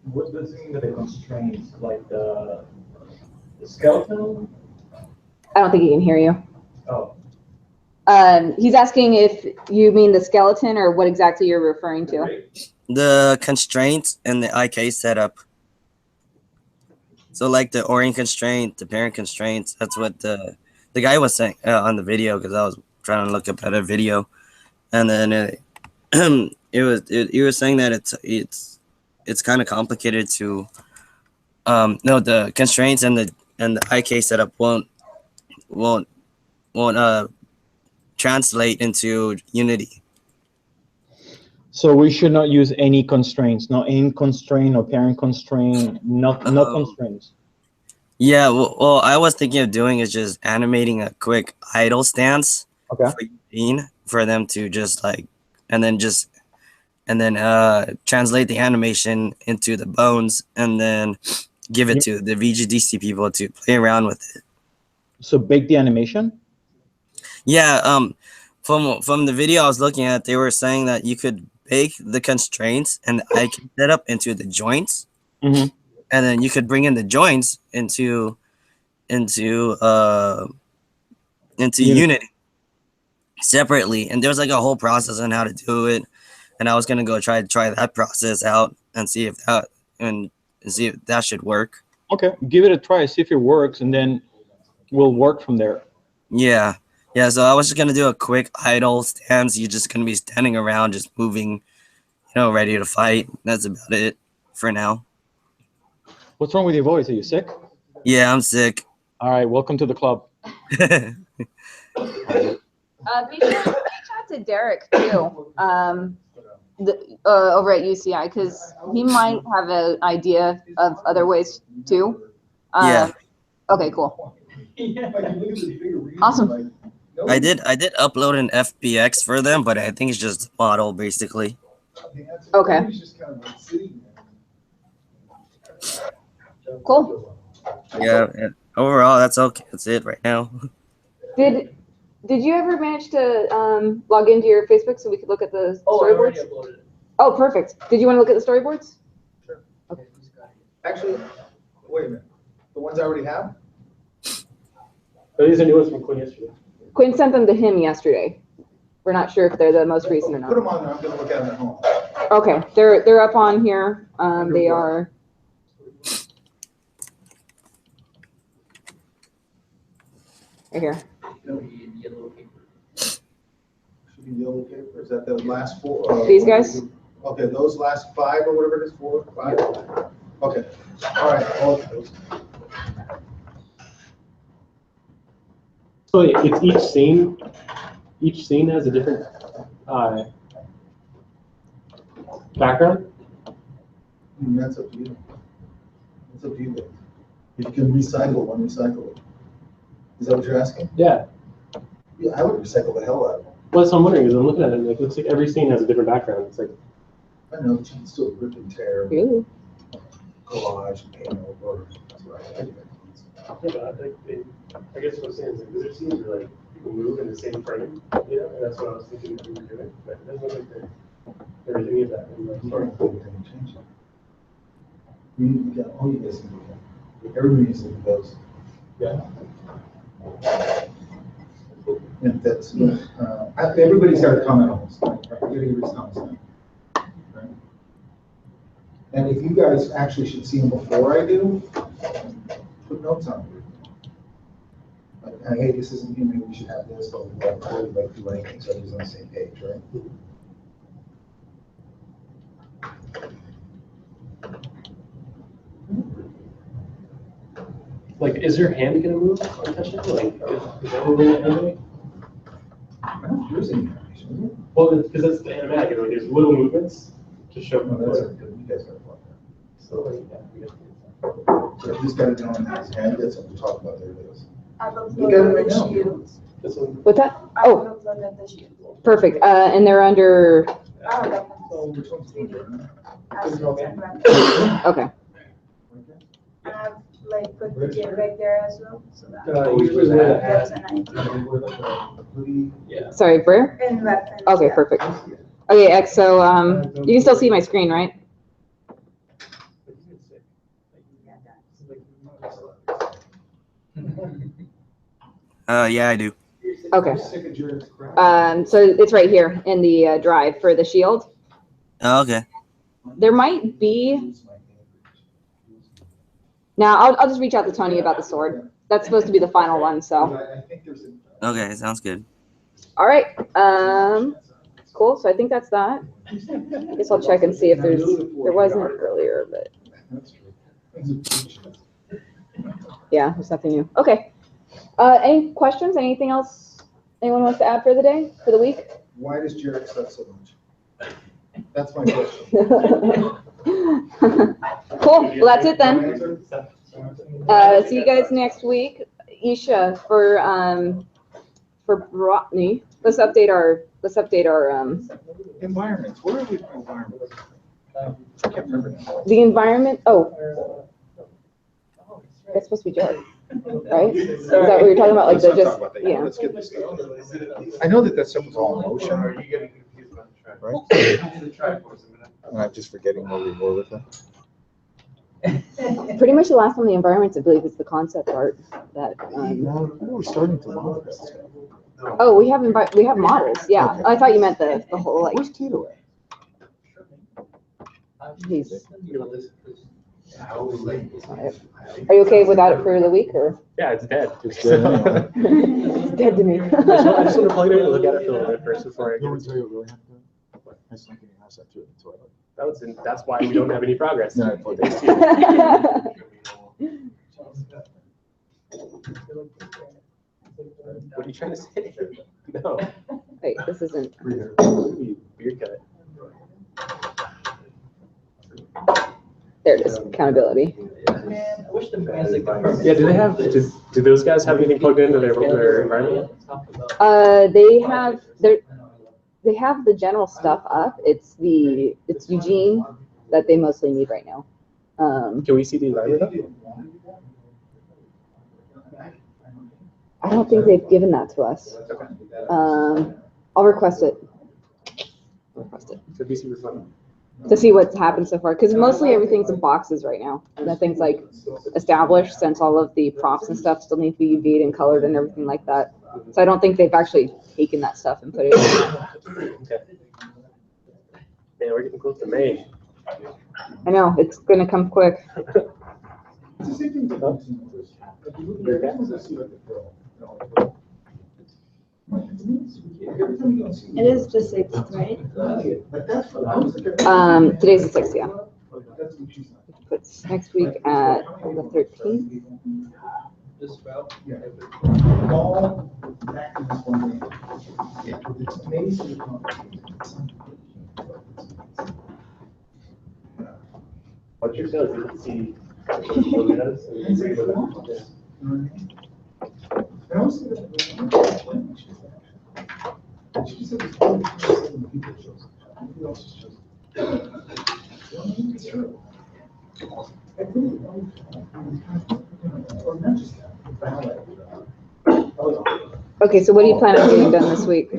G: What does it mean by the constraints, like the skeleton?
D: I don't think he can hear you.
G: Oh,
D: He's asking if you mean the skeleton or what exactly you're referring to.
K: The constraints and the IK setup. So like the Orient constraint, the parent constraints, that's what the guy was saying on the video, because I was trying to look up at a video, and then he was saying that it's kind of complicated to no, the constraints and the IK setup won't translate into Unity.
F: So we should not use any constraints, no aim constraint or parent constraint, no constraints.
K: Yeah, well, I was thinking of doing is just animating a quick idle stance
F: Okay.
K: for Eugene, for them to just like, and then translate the animation into the bones, and then give it to the VGDC people to play around with it.
F: So bake the animation?
K: Yeah, from the video I was looking at, they were saying that you could bake the constraints and the IK setup into the joints,
F: Mm-hmm.
K: and then you could bring in the joints into Unity separately. And there was like a whole process on how to do it, and I was gonna go try that process out and see if that should work.
F: Okay, give it a try, see if it works, and then will work from there.
K: Yeah. Yeah, so I was just gonna do a quick idle stance. You're just gonna be standing around, just moving, ready to fight. That's about it for now.
F: What's wrong with your voice? Are you sick?
K: Yeah, I'm sick.
F: All right, welcome to the club.
D: Be sure to reach out to Derek too, over at UCI, because he might have an idea of other ways too.
K: Yeah.
D: Okay, cool. Awesome.
K: I did upload an FBX for them, but I think it's just a model basically.
D: Okay. Cool.
K: Yeah. Overall, that's okay. That's it right now.
D: Did you ever manage to log into your Facebook so we could look at the storyboards? Oh, perfect. Did you want to look at the storyboards?
A: Sure. Okay. Actually, wait a minute. The ones I already have?
E: These are new ones from Quinn yesterday.
D: Quinn sent them to him yesterday. We're not sure if they're the most recent or not.
A: Put them on there. I'm going to look at them at home.
D: Okay, they're up on here. They are. Right here.
A: Should be yellow paper. Is that the last four?
D: These guys?
A: Okay, those last 5 or whatever it is, 4, 5. Okay. All right. I'll look at those.
E: So it's each scene. Each scene has a different background.
A: That's up to you. That's up to you. If you can recycle one, recycle it. Is that what you're asking?
E: Yeah.
A: Yeah, I would recycle the hell out of it.
E: Well, that's what I'm wondering. Is I'm looking at it, and it looks like every scene has a different background. It's like,
A: I know, but you can still rip and tear,
D: Ooh.
A: collage, paint over. That's what I do.
E: I guess what I'm saying is like, there scenes where like people move in the same frame, and that's what I was thinking we were doing. But it doesn't look like there was any of that in the story.
A: Change it. You got all you guys can do that. Everybody needs to do those.
E: Yeah.
A: And that's, everybody's got a comment on this. I forget everybody's comments now. Right? And if you guys actually should see them before I do, put notes on it. Like, hey, this isn't you, maybe we should have this, but we like to write things so everybody's on the same page, right?
E: Like, is your hand gonna move untouchable? Like, is that moving it anyway?
A: I don't know if there's any information, is there?
E: Well, because that's the animatic. Like, there's little movements to show.
A: No, that's good. You guys got to plug that.
E: So, like, yeah, we got
A: So if this guy down in his hand, that's something to talk about. There it is.
I: I've
A: You got it right
I: uploaded the
A: now.
I: shields.
E: this one.
D: What's that?
I: I've
D: Oh,
I: uploaded the shields.
D: perfect. And they're under.
A: So which one's the one?
I: Assets and weapons.
D: Okay.
I: And I've like put the gear back there as well, so that
E: Usually where the
I: that's
E: hat.
I: an idea.
E: Yeah.
D: Sorry, where?
I: And weapons.
D: Okay,
I: yeah.
D: perfect. Okay, X. So you can still see my screen, right?
K: Yeah, I do.
D: Okay. So it's right here in the drive for the shield.
K: Oh, okay.
D: There might be. Now I'll just reach out to Tony about the sword. That's supposed to be the final one. So.
K: Okay, sounds good.
D: All right. Cool. So I think that's that. I guess I'll check and see if there wasn't earlier, but yeah, there's nothing new. Okay. Any questions? Anything else anyone wants to add for the day, for the week?
A: Why does Jared suck so much? That's my question.
D: Cool. Well, that's it then. See you guys next week. Isha, for Botany, let's update our
A: Environments. Where are we for environments? I can't remember now.
D: the environment. Oh, that's supposed to be Jared, right? Is that what you're talking about? Like
A: Let's not
D: the
A: talk
D: just
A: about that yet.
D: yeah.
A: Let's get this going. I know that stuff was all in motion,
C: Are you getting confused about the track?
A: right?
C: The track was a minute.
A: And I'm just forgetting where we were with it.
D: Pretty much the last one, the environments, I believe, is the concept art that.
A: No, we're starting to model this.
D: Oh, we have models. Yeah,
A: Okay.
D: I thought you meant the whole like.
A: Where's Tito at?
D: He's Are you okay without it for the week, or?
E: Yeah, it's dead.
F: It's dead anyway.
D: It's dead to me.
E: I just want to plug it in and look at it for a little bit first before I
F: You
E: get
F: want
E: it.
F: to tell you really have to do it? I was thinking it has that too.
E: That's why we don't have any progress.
F: No, I plugged
E: Thanks
F: it.
E: to you. What are you trying to say? No.
D: Wait, this isn't.
E: You beard cut.
D: There it is. Accountability.
J: Man, I wish the music department.
E: Yeah, do they have? Do those guys have anything plugged into their environment?
D: They have the general stuff up. It's Eugene that they mostly need right now.
E: Can we see the environment?
D: I don't think they've given that to us. I'll request it.
E: Could be super fun.
D: To see what's happened so far, because mostly everything's in boxes right now. Nothing's like established, since all of the props and stuff still need to be UV'd and colored and everything like that. So I don't think they've actually taken that stuff and put it in.
E: Okay. Man, we're getting close to May.
D: I know, it's gonna come quick.
I: It is the 6th, right?
D: Today's the 6th, yeah. Puts next week at the 13th.
J: Just about.
E: What's your feeling? You can see what it does. And you can see what it
D: Okay, so what do you plan on getting done this week?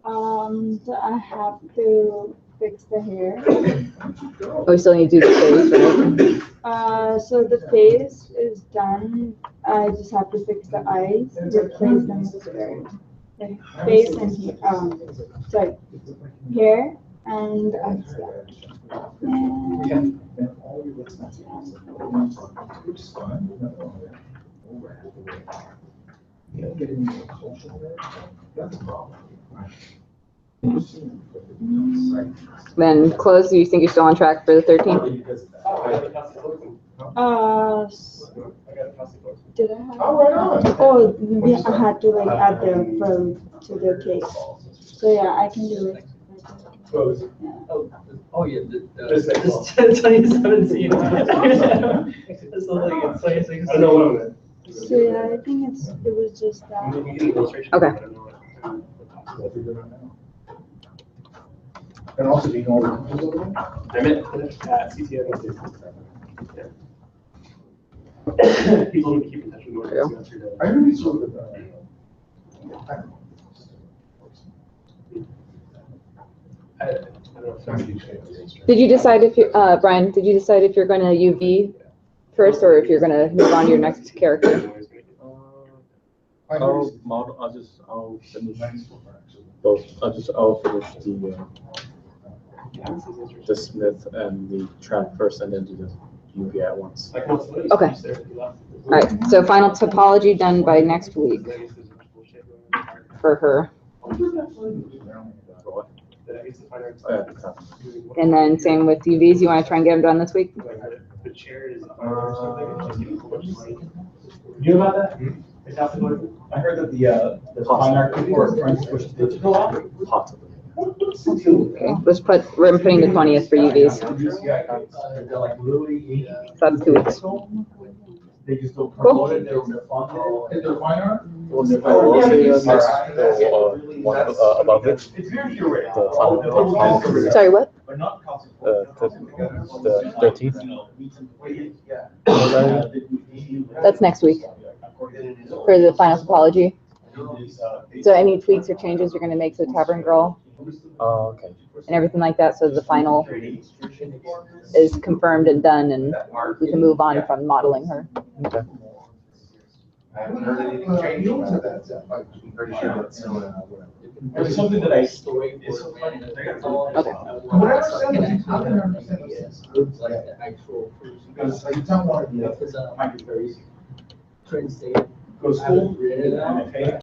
I: So I have to fix the hair.
D: Oh, we still need to do the face, right?
I: So the face is done. I just have to fix the eyes, replace them with the face and hair. Hair and eyes. And
D: Then close, do you think you're still on track for the 13th?
I: did I have? Oh, yeah, I had to like add the pearl to the cake. So yeah, I can do it.
J: Oh, yeah, this 2017. This looks like it's 2016.
E: I don't know what I'm at.
I: So yeah, I think it was just that.
D: Okay.
A: And also, do you know what?
E: I met CTN. He told me to keep in touch with me.
A: I really sort of,
D: Did you decide if you, Brian, did you decide if you're gonna UV first or if you're gonna move on to your next character?
F: I'll finish both. I'll finish the Smith and the track first, and then do the UV at once.
D: Okay. All right, so final topology done by next week for her. And then same with UVs, you wanna try and get them done this week?
E: The chair is. You know about that?
G: I heard that the fine art people are trying to push digital out.
F: Possibly.
D: Okay, let's we're putting the 20th for UVs.
G: They're like literally.
D: So that's 2 weeks.
G: They just don't promote it, they're fun.
A: is there fine art?
F: I will say above it.
G: It's very theoretical.
F: The final
D: Sorry, what?
G: But not cost.
F: the 13th.
D: That's next week for the final topology. So any tweaks or changes you're gonna make to the Tavern Girl
F: Oh, okay.
D: and everything like that, so the final is confirmed and done and we can move on from modeling her.
F: Okay.
C: I haven't heard anything change about that. I'm pretty sure that's still, whatever.
G: It's something that I
J: Story
G: it's
J: for
G: funny
J: man,
G: that they-
J: that's all.
D: Okay.
J: Like the actual person.
A: Because like, you don't want to be.
J: Because,
G: Michael Ferry's
J: Train station.
G: goes full,
J: Really?
G: and I pay.